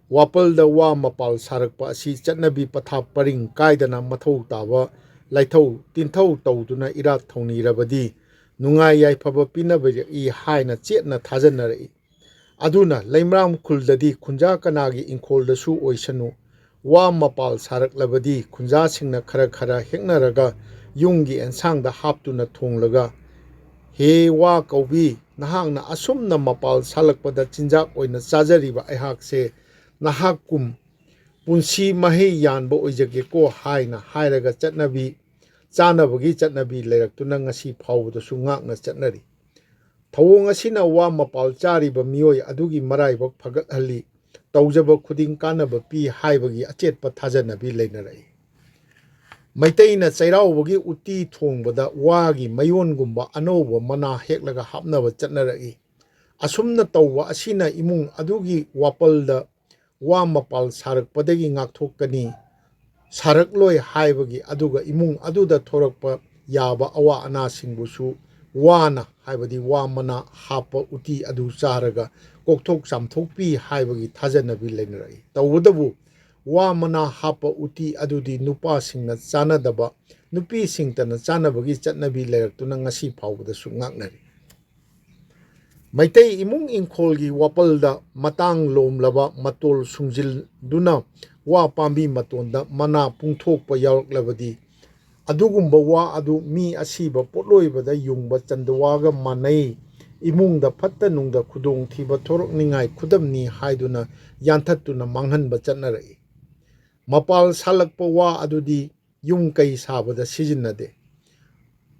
ꯋꯥꯄꯜꯗ ꯋꯥ ꯃꯄꯥꯜ ꯁꯥꯔꯛꯄ ꯑꯁꯤ ꯆꯠꯅꯕꯤ ꯄꯊꯥꯞ ꯄꯔꯤꯡ ꯀꯥꯏꯗꯅ ꯃꯊꯧ ꯇꯥꯕ ꯂꯥꯏꯊꯧ ꯇꯤꯟꯊꯧ ꯇꯧꯗꯨꯅ ꯏꯔꯥꯠ ꯊꯧꯅꯤꯔꯕꯗꯤ ꯅꯨꯡꯉꯥꯏ ꯌꯥꯏꯐꯕ ꯄꯤꯅꯕꯒꯤ ꯍꯥꯏꯅ ꯆꯦꯠꯅ ꯊꯥꯖꯅꯔꯛꯏ꯫ ꯑꯗꯨꯅ ꯂꯩꯃꯔꯥꯝ ꯈꯨꯜꯗꯗꯤ ꯈꯨꯟꯖꯥ ꯀꯅꯥꯒꯤ ꯏꯪꯈꯣꯜꯗꯁꯨ ꯑꯣꯏꯁꯅꯨ ꯋꯥ ꯃꯄꯥꯜ ꯁꯥꯔꯛꯂꯕꯗꯤ ꯈꯨꯟꯖꯥꯁꯤꯡꯅ ꯈꯔ ꯈꯔ ꯍꯦꯛꯅꯔꯒ ꯌꯨꯝꯒꯤ ꯑꯦꯟꯁꯥꯡꯗ ꯍꯥꯞꯇꯨꯅ ꯊꯣꯡꯂꯒ "ꯍꯦ ꯋꯥ ꯀꯧꯕꯤ, ꯅꯍꯥꯛꯅ ꯑꯁꯨꯝꯅ ꯃꯄꯥꯜ ꯁꯥꯠꯂꯛꯄꯗ ꯆꯤꯟꯖꯥꯛ ꯑꯣꯏꯅ ꯆꯥꯖꯔꯤꯕ ꯑꯩꯍꯥꯛꯁꯦ ꯅꯍꯥꯛꯀꯨꯝ ꯄꯨꯟꯁꯤ ꯃꯍꯩ ꯌꯥꯟꯕ ꯑꯣꯏꯖꯒꯦꯀꯣ" ꯍꯥꯏꯅ ꯍꯥꯏꯔꯒ ꯆꯥꯅꯕꯒꯤ ꯆꯠꯅꯕꯤ ꯂꯩꯔꯛꯇꯨꯅ ꯉꯁꯤ ꯐꯥꯎꯕꯗꯁꯨ ꯉꯥꯛꯅ ꯆꯠꯅꯔꯤ꯫ ꯊꯧꯑꯣꯡ ꯑꯁꯤꯅ ꯋꯥ ꯃꯄꯥꯜ ꯆꯥꯔꯤꯕ ꯃꯤꯑꯣꯏ ꯑꯗꯨꯒꯤ ꯃꯔꯥꯏꯕꯛ ꯐꯒꯠꯍꯜꯂꯤ, ꯇꯧꯖꯕ ꯈꯨꯗꯤꯡ ꯀꯥꯟꯅꯕ ꯄꯤ ꯍꯥꯏꯕꯒꯤ ꯑꯆꯦꯠꯄ ꯊꯥꯖꯅꯕꯤ ꯂꯩꯅꯔꯛꯏ꯫ ꯃꯩꯇꯩꯅ ꯆꯩꯔꯥꯎꯕꯒꯤ ꯎꯇꯤ ꯊꯣꯡꯕꯗ ꯋꯥꯒꯤ ꯃꯌꯣꯟꯒꯨꯝꯕ ꯑꯅꯧꯕ ꯃꯅꯥ ꯍꯦꯛꯂꯒ ꯍꯥꯞꯅꯕ ꯆꯠꯅꯔꯛꯏ꯫ ꯑꯁꯨꯝꯅ ꯇꯧꯕ ꯑꯁꯤꯅ ꯏꯃꯨꯡ ꯑꯗꯨꯒꯤ ꯋꯥꯄꯜꯗ ꯋꯥ ꯃꯄꯥꯜ ꯁꯥꯔꯛꯄꯗꯒꯤ ꯉꯥꯛꯊꯣꯛꯀꯅꯤ, ꯁꯥꯔꯛꯂꯣꯏ ꯍꯥꯏꯕꯒꯤ, ꯑꯗꯨꯒ ꯏꯃꯨꯡ ꯑꯗꯨꯗ ꯊꯣꯔꯛꯄ ꯌꯥꯕ ꯑꯋꯥ ꯑꯅꯥꯁꯤꯡꯕꯨꯁꯨ ꯋꯥꯅ ꯍꯥꯏꯕꯗꯤ ꯋꯥ ꯃꯅꯥ ꯍꯥꯞꯄ ꯎꯇꯤ ꯑꯗꯨ ꯆꯥꯔꯒ ꯀꯣꯛꯊꯣꯛ ꯆꯥꯝꯊꯣꯛꯄꯤ ꯍꯥꯏꯕꯒꯤ ꯊꯥꯖꯅꯕꯤ ꯂꯩꯅꯔꯛꯏ꯫ ꯇꯧꯕꯇꯕꯨ ꯋꯥ ꯃꯅꯥ ꯍꯥꯞꯄ ꯎꯇꯤ ꯑꯗꯨꯗꯤ ꯅꯨꯄꯥꯁꯤꯡꯅ ꯆꯥꯅꯗꯕ, ꯅꯨꯄꯤꯁꯤꯡꯇꯅ ꯆꯥꯅꯕꯒꯤ ꯆꯠꯅꯕꯤ ꯂꯩꯔꯛꯇꯨꯅ ꯉꯁꯤ ꯐꯥꯎꯕꯗꯁꯨ ꯉꯥꯛꯅꯔꯤ꯫ ꯃꯩꯇꯩ ꯏꯃꯨꯡ ꯏꯪꯈꯣꯜꯒꯤ ꯋꯥꯄꯜꯗ ꯃꯇꯥꯡ ꯂꯣꯝꯂꯕ ꯃꯇꯣꯜ ꯁꯨꯡꯖꯤꯟꯗꯨꯅ ꯋꯥ ꯄꯥꯝꯕꯤ ꯃꯇꯣꯟꯗ ꯃꯅꯥ ꯄꯨꯡꯊꯣꯛꯄ ꯌꯥꯎꯔꯛꯂꯕꯗꯤ ꯑꯗꯨꯒꯨꯝꯕ ꯋꯥ ꯑꯗꯨ ꯃꯤ ꯑꯁꯤꯕ ꯄꯣꯠꯂꯣꯏꯕꯗ ꯌꯨꯡꯕ ꯆꯟꯗꯨꯋꯥꯒ ꯃꯥꯟꯅꯩ, ꯏꯃꯨꯡꯗ ꯐꯠꯇ ꯅꯨꯡꯗ ꯈꯨꯗꯣꯡꯊꯤꯕ ꯊꯣꯔꯛꯅꯤꯡꯉꯥꯏ ꯈꯨꯗꯝꯅꯤ ꯍꯥꯏꯗꯨꯅ ꯌꯥꯟꯊꯠꯇꯨꯅ ꯃꯥꯡꯍꯟꯕ ꯆꯠꯅꯔꯛꯏ꯫ ꯃꯄꯥꯜ ꯁꯥꯠꯂꯛꯄ ꯋꯥ ꯑꯗꯨꯗꯤ ꯌꯨꯝ ꯀꯩ ꯁꯥꯕꯗ ꯁꯤꯖꯤꯟꯅꯗꯦ꯫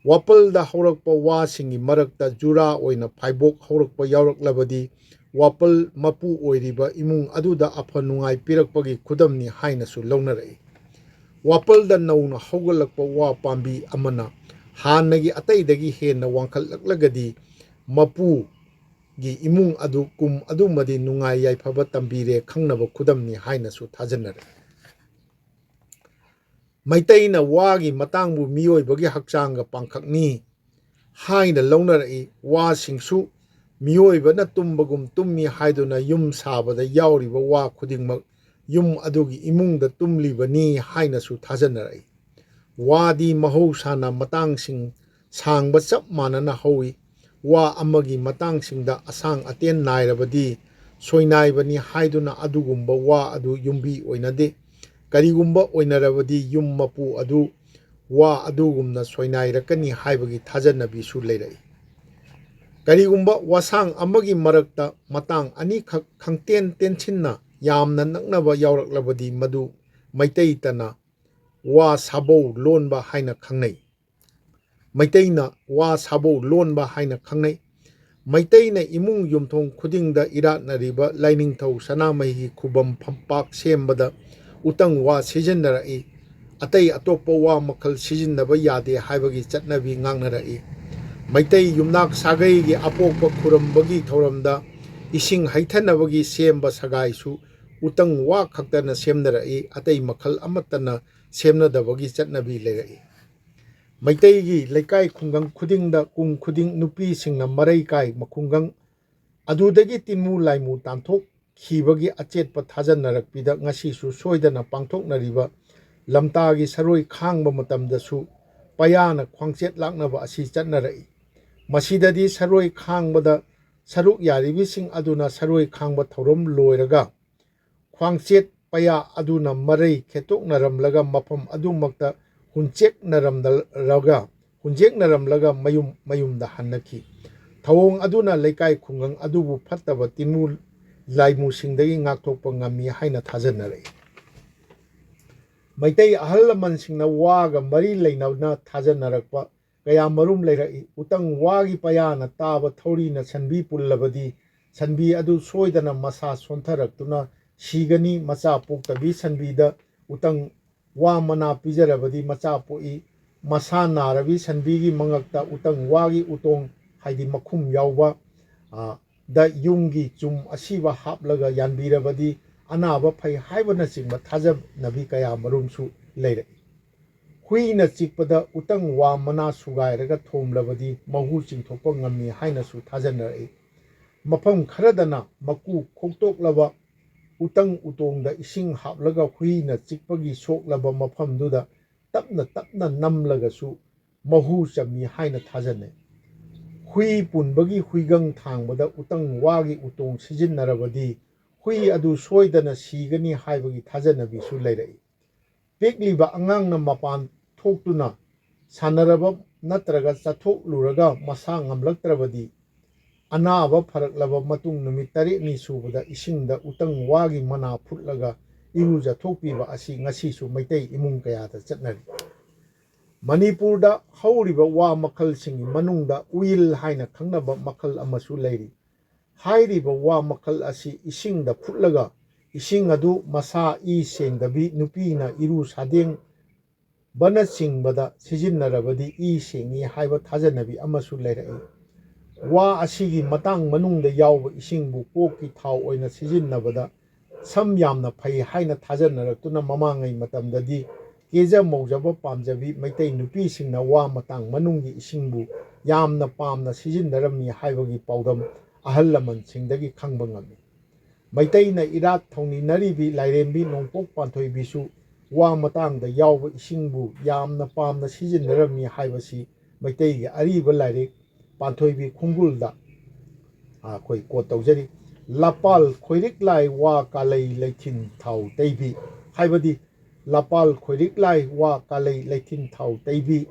ꯋꯥꯄꯜꯗ ꯍꯧꯔꯛꯄ ꯋꯥꯁꯤꯡꯒꯤ ꯃꯔꯛꯇ ꯖꯨꯔꯥ ꯑꯣꯏꯅ ꯐꯥꯏꯕꯣꯛ ꯍꯧꯔꯛꯄ ꯌꯥꯎꯔꯛꯂꯕꯗꯤ ꯋꯥꯄꯜ ꯃꯄꯨ ꯑꯣꯏꯔꯤꯕ ꯏꯃꯨꯡ ꯑꯗꯨꯗ ꯑꯐ ꯅꯨꯡꯉꯥꯏ ꯄꯤꯔꯛꯄꯒꯤ ꯈꯨꯗꯝꯅꯤ ꯍꯥꯏꯅꯁꯨ ꯂꯧꯅꯔꯛꯏ꯫ ꯋꯥꯄꯜꯗ ꯅꯧꯅ ꯍꯧꯒꯠꯂꯛꯄ ꯋꯥ ꯄꯥꯝꯕꯤ ꯑꯃꯅ ꯍꯥꯟꯅꯒꯤ ꯑꯇꯩꯗꯒꯤ ꯍꯦꯟꯅ ꯋꯥꯡꯈꯠꯂꯛꯂꯒꯗꯤ ꯃꯄꯨꯒꯤ ꯏꯃꯨꯡ ꯑꯗꯨ ꯀꯨꯝ ꯑꯗꯨꯃꯗꯤ ꯅꯨꯡꯉꯥꯏ ꯌꯥꯏꯐꯕ ꯇꯝꯕꯤꯔꯦ ꯈꯪꯅꯕ ꯈꯨꯗꯝꯅꯤ ꯍꯥꯏꯅꯁꯨ ꯊꯥꯖꯅꯔꯛꯏ꯫ ꯃꯩꯇꯩꯅ ꯋꯥꯒꯤ ꯃꯇꯥꯡꯕꯨ ꯃꯤꯑꯣꯏꯕꯒꯤ ꯍꯛꯆꯥꯡꯒ ꯄꯥꯡꯈꯛꯅꯤ ꯍꯥꯏꯅ ꯂꯧꯅꯔꯛꯏ꯫ ꯋꯥꯁꯤꯡꯁꯨ ꯃꯤꯑꯣꯏꯕꯅ ꯇꯨꯝꯕꯒꯨꯝ ꯇꯨꯝꯃꯤ ꯍꯥꯏꯗꯨꯅ ꯌꯨꯝ ꯁꯥꯕꯗ ꯌꯥꯎꯔꯤꯕ ꯋꯥ ꯈꯨꯗꯤꯡꯃꯛ ꯌꯨꯝ ꯑꯗꯨꯒꯤ ꯏꯃꯨꯡꯗ ꯇꯨꯝꯂꯤꯕꯅꯤ ꯍꯥꯏꯅꯁꯨ ꯊꯥꯖꯅꯔꯛꯏ꯫ ꯋꯥꯗꯤ ꯃꯍꯧꯁꯥꯅ ꯃꯇꯥꯡꯁꯤꯡ ꯁꯥꯡꯕ ꯆꯞ ꯃꯥꯟꯅꯅ ꯍꯧꯏ꯫ wa amagi matangsingda asang aten nairabadi soinaibani haiduna adugumba wa adu yumbi oinade karigumba oinarabadi yum mapu adu wa adugumna soinairakani haibagi thajanabi su leirai karigumba wasang amagi marakta matang ani khangten tensinna yamna naknaba yauraklabadi madu maitai tana wa sabo lonba haina khangnai maitaina wa sabo lonba haina khangnai maitaina imung yumthong khudingda iratnariba lainingthau sanamahi khubam phampak sembada utang wa sijinnarai atai atopa wa makhal sijinnaba yade haibagi chatnabi ngangnarai maitai yumnak sagai gi apokpa khurambagi thauramda ising haithanabagi semba sagaisu utang wa khaktana semnarai atai makhal amatana semnadabagi chatnabi leirai maitai gi laikai khungang khudingda kum khuding nupi singna marai kai makhungang adudagi tinmu laimu tanthok khibagi achetpa thajannarakpida ngasi su soidana pangthoknariba lamtagi saroi khangba matamdasu payana khwangchet laknaba asi chatnarai masidadi saroi khangbada saruk yaribising aduna saroi khangba thorom loiraga khwangchet paya aduna marai khetoknaramlaga mafam adumakta hunjeknaramlaga mayumda hannaki thawong aduna laikai khungang adubu fattaba tinmu laimu singdagi ngakthokpa ngami haina thajannarai maitai ahal laman singna waga mari leinawna thajannarakpa kaya marum leirai utang wagi payana taba thorina sanbi pullabadi sanbi adu soidana masa sontaraktuna sigani macha poktabi sanbida utang wa mana pijarabadi macha poi masa narabi sanbigi mangakta utang wagi utong haidi makhum yawba da yungi chum asiba haplaga yanbirabadi anaba phai haibana singba thajabnabi kaya marumsu leirai huina chikpada utang wa mana sugairaga thomlabadi mahu chingthokpa ngami hainasu thajannarai mafam kharadana maku khoktoklaba utang utongda ising haplaga huina chikpagi soklaba mafamduda tapna namlagasu mahu chami haina thajanai hui punbagi huigang thangbada utang wagi utong sijinnarabadi hui adu soidana sigani haibagi thajanabi su leirai pekliba angangna mapan thoktuna sanaraba natraga chathok-luraga masa ngamlaktrabadi anaba pharaklaba matung numit 8 ni subada isingda utang wagi mana phutlaga iruja thokpiba asi ngasi su maitai imung kayada chatnari manipurda hauriba wa makhal singi manungda uil haina khangnaba makhal amasu leiri hairiba wa makhal asi isingda phutlaga ising adu masa i sengdabi nupina iru sadeng bana singbada sijinnarabadi i sengi haiba thajanabi amasu leirai wa asigi matang manungda yawba isingbu kokki thau oina sijinnabada sam yamna phai haina thajanaratuna mamangai matamdadi keja maujaba pamjabi maitai nupi singna wa matang manunggi isingbu yamna pamna sijinnarami haibagi paudam ahal laman singdagi khangba ngami maitaina irat thongni naribi lairembi nongpok panthoibisu wa matangda yawba isingbu yamna pamna sijinnarami haibasi maitaigi ariba lairek panthoibi khungulda khoi ko tawjari lapal khoirik lai wa kalai leithin thau teibi haibadi lapal khoirik lai wa kalai leithin thau teibi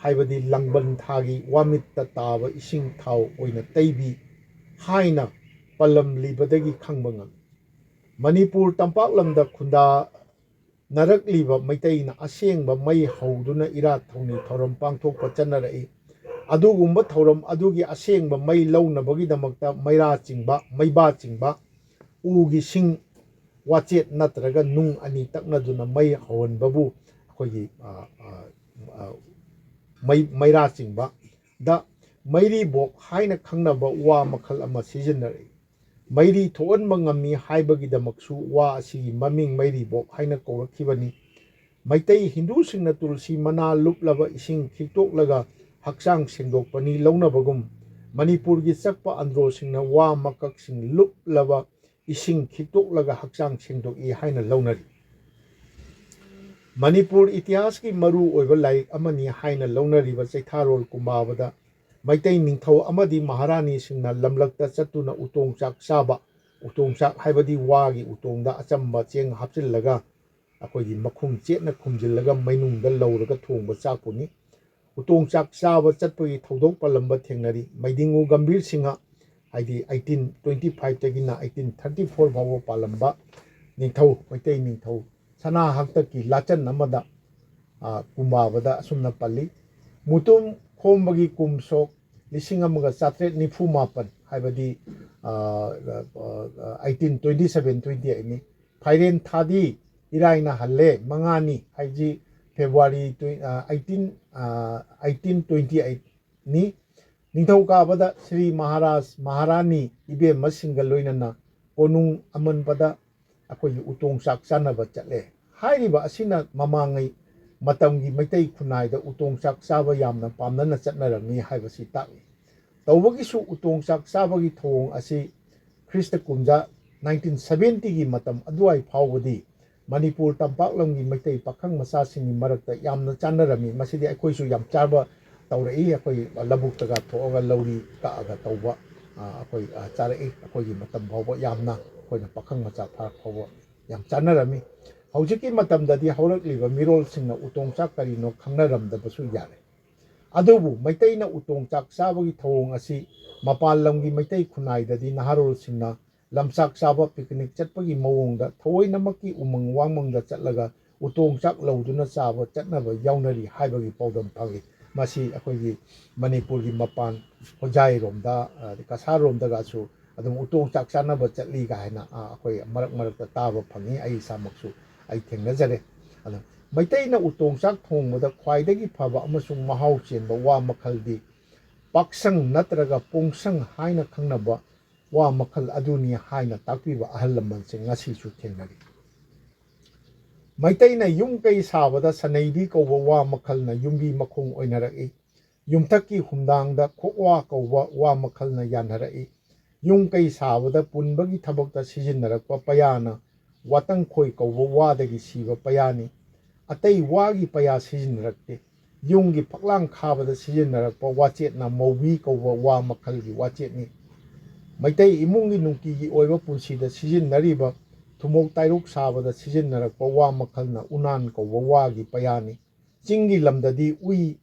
haibadi langban thagi wamitta taba ising thau oina teibi haina palam libadagi khangba ngam manipur tampak lamda khunda narak liba maitaina asengba mai hauduna irat thongni thoram pangthokpa channarai adugumba thoram adugi asengba mai launabagi damakta maira chingba maiba chingba ugi sing wachet natraga nung ani taknaduna mai hawanbabu akogi maira chingba da mairi bok haina khangnaba wa makhal ama sijinnari mairi thoanba ngami haibagi damaksu wa asigi maming mairi bok haina kawrakhibani maitai hindu singna tulsi mana luplaba ising khiktoklaga hakchang sengdokpani launabagum manipurgi chakpa andro singna wa makak sing luplaba ising khiktoklaga hakchang sengdoki haina launari manipur itihas ki maru oiba laik amani haina launariba chaitharol kumbabada Meitei ꯅꯤꯡꯊꯧ ꯑꯃꯗꯤ ꯃꯍꯥꯔꯥꯅꯤꯁꯤꯡꯅ ꯂꯝꯂꯛꯇ ꯆꯠꯇꯨꯅ ꯎꯇꯣꯡ ꯆꯥꯛ ꯆꯥꯕ ꯎꯇꯣꯡ ꯆꯥꯛ ꯍꯥꯏꯕꯗꯤ ꯋꯥꯒꯤ ꯎꯇꯣꯡꯗ ꯑꯆꯝꯕ ꯆꯦꯡ ꯍꯥꯞꯆꯤꯜꯂꯒ ꯑꯩꯈꯣꯏꯒꯤ ꯃꯈꯨꯝ ꯆꯦꯠꯅ ꯈꯨꯝꯖꯤꯜꯂꯒ ꯃꯩꯅꯨꯡꯗ ꯂꯧꯔꯒ ꯊꯣꯡꯕ ꯆꯥꯛꯄꯨꯅꯤ ꯎꯇꯣꯡ ꯆꯥꯛ ꯆꯥꯕ ꯆꯠꯄꯒꯤ ꯊꯧꯗꯣꯛ ꯄꯜꯂꯝꯕ ꯊꯦꯡꯅꯔꯤ ꯃꯩꯗꯤꯡꯉꯨ ꯒꯝꯚꯤꯔ ꯁꯤꯡꯍ ꯍꯥꯏꯗꯤ 1825ꯇꯒꯤꯅ 1834 ꯐꯥꯎꯕ ꯄꯥꯜꯂꯝꯕ ꯅꯤꯡꯊꯧ ꯃꯩꯇꯩ ꯅꯤꯡꯊꯧ ꯁꯅꯥ ꯍꯥꯛꯇꯛꯀꯤ ꯂꯥꯆꯟ ꯑꯃꯗ ꯀꯨꯝꯕꯥꯕꯗ ꯑꯁꯨꯝꯅ ꯄꯜꯂꯤ ꯃꯨꯇꯨꯝ ꯈꯣꯝꯕꯒꯤ ꯀꯨꯝꯁꯣꯛ 1794 ꯍꯥꯏꯕꯗꯤ 1827-28ꯅꯤ ꯐꯥꯏꯔꯦꯟ ꯊꯥꯗꯤ ꯏꯔꯥꯏꯅ ꯍꯜꯂꯦ ꯃꯉꯥꯅꯤ ꯍꯥꯏꯖꯤ ꯐꯦꯕ꯭ꯔꯨꯋꯥꯔꯤ 1828ꯅꯤ ꯅꯤꯡꯊꯧꯀꯥꯕꯗ ꯁ꯭ꯔꯤ ꯃꯍꯥꯔꯥꯖ ꯃꯍꯥꯔꯥꯅꯤ ꯏꯕꯦꯝꯃꯁꯤꯡꯒ ꯂꯣꯏꯅꯅ ꯀꯣꯅꯨꯡ ꯑꯃꯟꯕꯗ ꯑꯩꯈꯣꯏꯒꯤ ꯎꯇꯣꯡ ꯆꯥꯛ ꯆꯥꯅꯕ ꯆꯠꯂꯦ ꯍꯥꯏꯔꯤꯕ ꯑꯁꯤꯅ ꯃꯃꯥꯡꯉꯩ ꯃꯇꯝꯒꯤ ꯃꯩꯇꯩ ꯈꯨꯟꯅꯥꯏꯗ ꯎꯇꯣꯡ ꯆꯥꯛ ꯆꯥꯕ ꯌꯥꯝꯅ ꯄꯥꯝꯅꯅ ꯆꯠꯅꯔꯝꯃꯤ ꯍꯥꯏꯕꯁꯤ ꯇꯥꯛꯏ ꯇꯧꯕꯒꯤꯁꯨ ꯎꯇꯣꯡ ꯆꯥꯛ ꯆꯥꯕꯒꯤ ꯊꯧꯑꯣꯡ ꯑꯁꯤ ꯈ꯭ꯔꯤꯁꯇ ꯀꯨꯝꯖꯥ 1970ꯒꯤ ꯃꯇꯝ ꯑꯗꯨꯋꯥꯏ ꯐꯥꯎꯕꯗꯤ ꯃꯅꯤꯄꯨꯔ ꯇꯝꯄꯥꯛꯂꯝꯒꯤ ꯃꯩꯇꯩ ꯄꯥꯈꯪ ꯃꯆꯥꯁꯤꯡꯒꯤ ꯃꯔꯛꯇ ꯌꯥꯝꯅ ꯆꯥꯅꯔꯝꯃꯤ ꯃꯁꯤꯗꯤ ꯑꯩꯈꯣꯏꯁꯨ ꯌꯥꯝ ꯆꯥꯕ ꯇꯧꯔꯛꯏ ꯑꯩꯈꯣꯏ ꯂꯧꯕꯨꯛꯇꯒ ꯊꯣꯛꯑꯒ ꯂꯧꯔꯤ ꯀꯛꯑꯒ ꯇꯧꯕ ꯑꯩꯈꯣꯏ ꯆꯥꯔꯛꯏ ꯑꯩꯈꯣꯏꯒꯤ ꯃꯇꯝ ꯐꯥꯎꯕ ꯌꯥꯝꯅ ꯑꯩꯈꯣꯏꯅ ꯄꯥꯈꯪ ꯃꯆꯥ ꯐꯥꯔꯛ ꯐꯥꯎꯕ ꯌꯥꯝ ꯆꯥꯅꯔꯝꯃꯤ ꯍꯧꯖꯤꯛꯀꯤ ꯃꯇꯝꯗꯗꯤ ꯍꯧꯔꯛꯂꯤꯕ ꯃꯤꯔꯣꯜꯁꯤꯡꯅ ꯎꯇꯣꯡ ꯆꯥꯛ ꯀꯔꯤꯅꯣ ꯈꯪꯅꯔꯝꯗꯕꯁꯨ ꯌꯥꯔꯦ ꯑꯗꯨꯕꯨ ꯃꯩꯇꯩꯅ ꯎꯇꯣꯡ ꯆꯥꯛ ꯆꯥꯕꯒꯤ ꯊꯧꯑꯣꯡ ꯑꯁꯤ ꯃꯄꯥꯟ ꯂꯝꯒꯤ ꯃꯩꯇꯩ ꯈꯨꯟꯅꯥꯏꯗꯗꯤ ꯅꯍꯥꯔꯣꯜꯁꯤꯡꯅ ꯂꯝꯆꯥꯛ ꯆꯥꯕ ꯄꯤꯛꯅꯤꯛ ꯆꯠꯄꯒꯤ ꯃꯑꯣꯡꯗ ꯊꯑꯣꯏꯅꯃꯛꯀꯤ ꯎꯃꯪ ꯋꯥꯃꯪꯗ ꯆꯠꯂꯒ ꯎꯇꯣꯡ ꯆꯥꯛ ꯂꯧꯗꯨꯅ ꯆꯥꯕ ꯆꯠꯅꯕ ꯌꯥꯎꯅꯔꯤ ꯍꯥꯏꯕꯒꯤ ꯄꯥꯎꯗꯝ ꯐꯪꯏ ꯃꯁꯤ ꯑꯩꯈꯣꯏꯒꯤ ꯃꯅꯤꯄꯨꯔꯒꯤ ꯃꯄꯥꯟ ꯍꯣꯖꯥꯏꯔꯣꯝꯗ ꯀꯁꯥꯔꯣꯝꯗꯒꯁꯨ ꯑꯗꯨꯝ ꯎꯇꯣꯡ ꯆꯥꯛ ꯆꯥꯅꯕ ꯆꯠꯂꯤ ꯀꯥꯏꯅ ꯑꯩꯈꯣꯏ ꯃꯔꯛ ꯃꯔꯛꯇ ꯇꯥꯕ ꯐꯪꯏ ꯑꯩ ꯏꯁꯥꯃꯛꯁꯨ ꯑꯩ ꯊꯦꯡꯅꯖꯔꯦ ꯑꯗꯣ ꯃꯩꯇꯩꯅ ꯎꯇꯣꯡ ꯆꯥꯛ ꯊꯣꯡꯕꯗ ꯈ꯭ꯋꯥꯏꯗꯒꯤ ꯐꯕ ꯑꯃꯁꯨꯡ ꯃꯍꯥꯎ ꯆꯦꯟꯕ ꯋꯥ ꯃꯈꯜꯗꯤ ꯄꯥꯛꯁꯪ ꯅꯠꯇ꯭ꯔꯒ ꯄꯣꯡꯁꯪ ꯍꯥꯏꯅ ꯈꯪꯅꯕ ꯋꯥ ꯃꯈꯜ ꯑꯗꯨꯅꯤ ꯍꯥꯏꯅ ꯇꯥꯛꯄꯤꯕ ꯑꯍꯜ ꯂꯃꯟꯁꯤꯡ ꯉꯁꯤꯁꯨ ꯊꯦꯡꯅꯔꯤ ꯃꯩꯇꯩꯅ ꯌꯨꯝ ꯀꯩ ꯁꯥꯕꯗ ꯁꯅꯩꯕꯤ ꯀꯧꯕ ꯋꯥ ꯃꯈꯜꯅ ꯌꯨꯝꯕꯤ ꯃꯈꯣꯡ ꯑꯣꯏꯅꯔꯛꯏ ꯌꯨꯝꯊꯛꯀꯤ ꯍꯨꯝꯗꯥꯡꯗ ꯈꯣꯛꯋꯥ ꯀꯧꯕ ꯋꯥ ꯃꯈꯜꯅ ꯌꯥꯟꯅꯔꯛꯏ ꯌꯨꯝ ꯀꯩ ꯁꯥꯕꯗ ꯄꯨꯟꯕꯒꯤ ꯊꯕꯛꯇ ꯁꯤꯖꯤꯟꯅꯔꯛꯄ ꯄꯌꯥꯅ ꯋꯥꯇꯪꯈꯣꯏ ꯀꯧꯕ ꯋꯥꯗꯒꯤ ꯁꯤꯕ ꯄꯌꯥꯅꯤ ꯑꯇꯩ ꯋꯥꯒꯤ ꯄꯌꯥ ꯁꯤꯖꯤꯟꯅꯔꯛꯇꯦ ꯌꯨꯝꯒꯤ ꯐꯛꯂꯥꯡ ꯈꯥꯕꯗ ꯁꯤꯖꯤꯟꯅꯔꯛꯄ ꯋꯥꯆꯦꯠꯅ ꯃꯧꯕꯤ ꯀꯧꯕ ꯋꯥ ꯃꯈꯜꯒꯤ ꯋꯥꯆꯦꯠꯅꯤ ꯃꯩꯇꯩ ꯏꯃꯨꯡꯒꯤ ꯅꯨꯡꯇꯤꯒꯤ ꯑꯣꯏꯕ ꯄꯨꯟꯁꯤꯗ ꯁꯤꯖꯤꯟꯅꯔꯤꯕ ꯊꯨꯃꯣꯛ ꯇꯥꯏꯔꯨꯛ ꯁꯥꯕꯗ ꯁꯤꯖꯤꯟꯅꯔꯛꯄ ꯋꯥ ꯃꯈꯜꯅ ꯎꯅꯥꯟ ꯀꯧꯕ ꯋꯥꯒꯤ ꯄꯌꯥꯅꯤ ꯆꯤꯡꯒꯤ ꯂꯝꯗꯗꯤ ꯎꯏ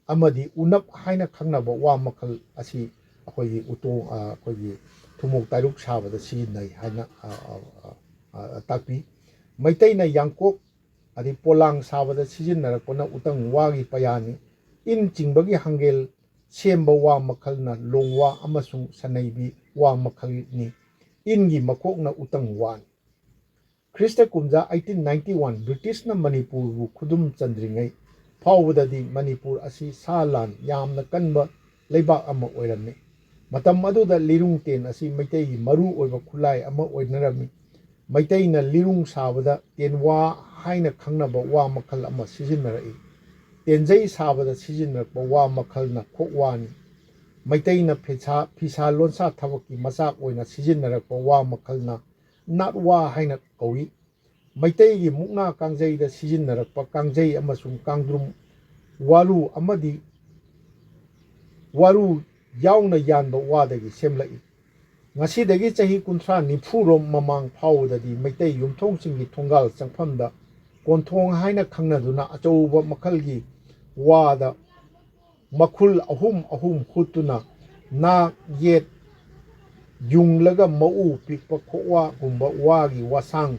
ꯑꯃꯗꯤ ꯎꯅꯞ ꯍꯥꯏꯅ ꯈꯪꯅꯕ ꯋꯥ ꯃꯈꯜ ꯑꯁꯤ ꯑꯩꯈꯣꯏꯒꯤ ꯑꯩꯈꯣꯏꯒꯤ ꯊꯨꯃꯣꯛ ꯇꯥꯏꯔꯨꯛ ꯁꯥꯕꯗ ꯁꯤꯖꯤꯟꯅꯩ ꯍꯥꯏꯅ ꯇꯥꯛꯄꯤ ꯃꯩꯇꯩꯅ ꯌꯥꯡꯀꯣꯛ ꯑꯗꯩ ꯄꯣꯂꯥꯡ ꯁꯥꯕꯗ ꯁꯤꯖꯤꯟꯅꯔꯛꯄꯅ ꯎꯇꯪ ꯋꯥꯒꯤ ꯄꯌꯥꯅꯤ ꯏꯟ ꯆꯤꯡꯕꯒꯤ ꯍꯪꯒꯦꯜ ꯁꯦꯝꯕ ꯋꯥ ꯃꯈꯜꯅ ꯂꯣꯡꯋꯥ ꯑꯃꯁꯨꯡ ꯁꯅꯩꯕꯤ ꯋꯥ ꯃꯈꯜꯅꯤ ꯏꯟꯒꯤ ꯃꯀꯣꯛꯅ ꯎꯇꯪ ꯋꯥꯅꯤ ꯈ꯭ꯔꯤꯁꯇ ꯀꯨꯝꯖꯥ 1891 ꯕ꯭ꯔꯤꯇꯤꯁꯅ ꯃꯅꯤꯄꯨꯔꯕꯨ ꯈꯨꯗꯨꯝ ꯆꯟꯗ꯭ꯔꯤꯉꯩ ꯐꯥꯎꯕꯗꯗꯤ ꯃꯅꯤꯄꯨꯔ ꯑꯁꯤ ꯁꯥ ꯂꯥꯟ ꯌꯥꯝꯅ ꯀꯟꯕ ꯂꯩꯕꯥꯛ ꯑꯃ ꯑꯣꯏꯔꯝꯃꯤ ꯃꯇꯝ ꯑꯗꯨꯗ ꯂꯤꯔꯨꯡꯇꯦꯟ ꯑꯁꯤ ꯃꯩꯇꯩꯒꯤ ꯃꯔꯨ ꯑꯣꯏꯕ ꯈꯨꯠꯂꯥꯏ ꯑꯃ ꯑꯣꯏꯅꯔꯝꯃꯤ ꯃꯩꯇꯩꯅ ꯂꯤꯔꯨꯡ ꯁꯥꯕꯗ ꯇꯦꯟꯋꯥ ꯍꯥꯏꯅ ꯈꯪꯅꯕ ꯋꯥ ꯃꯈꯜ ꯑꯃ ꯁꯤꯖꯤꯟꯅꯔꯛꯏ ꯇꯦꯟꯖꯩ ꯁꯥꯕꯗ ꯁꯤꯖꯤꯟꯅꯔꯛꯄ ꯋꯥ ꯃꯈꯜꯅ ꯈꯣꯛꯋꯥꯅꯤ ꯃꯩꯇꯩꯅ ꯐꯤꯁꯥ ꯂꯣꯟꯁꯥ ꯊꯕꯛꯀꯤ ꯃꯆꯥꯛ ꯑꯣꯏꯅ ꯁꯤꯖꯤꯟꯅꯔꯛꯄ ꯋꯥ ꯃꯈꯜꯅ ꯅꯥꯠꯋꯥ ꯍꯥꯏꯅ ꯀꯧꯏ ꯃꯩꯇꯩꯒꯤ ꯃꯨꯛꯅꯥ ꯀꯥꯡꯖꯩꯗ ꯁꯤꯖꯤꯟꯅꯔꯛꯄ ꯀꯥꯡꯖꯩ ꯑꯃꯁꯨꯡ ꯀꯥꯡꯗ꯭ꯔꯨꯝ ꯋꯥꯔꯨ ꯑꯃꯗꯤ ꯋꯥꯔꯨ ꯌꯥꯎꯅ ꯌꯥꯟꯕ ꯋꯥꯗꯒꯤ ꯁꯦꯝꯂꯛꯏ ꯉꯁꯤꯗꯒꯤ ꯆꯍꯤ 30-40 ꯃꯃꯥꯡ ꯐꯥꯎꯕꯗꯗꯤ ꯃꯩꯇꯩ ꯌꯨꯝꯊꯣꯡꯁꯤꯡꯒꯤ ꯊꯣꯡꯒꯥꯜ ꯆꯪꯐꯝꯗ ꯀꯣꯟꯊꯣꯡ ꯍꯥꯏꯅ ꯈꯪꯅꯗꯨꯅ ꯑꯆꯧꯕ ꯃꯈꯜꯒꯤ ꯋꯥꯗ ꯃꯈꯨꯜ ꯑꯍꯨꯝ ꯍꯨꯠꯇꯨꯅ ꯅꯥꯛ ꯌꯦꯠ ꯌꯨꯡꯂꯒ ꯃꯎ ꯄꯤꯛꯄ ꯈꯣꯛꯋꯥꯒꯨꯝꯕ ꯋꯥꯒꯤ ꯋꯥꯁꯥꯡ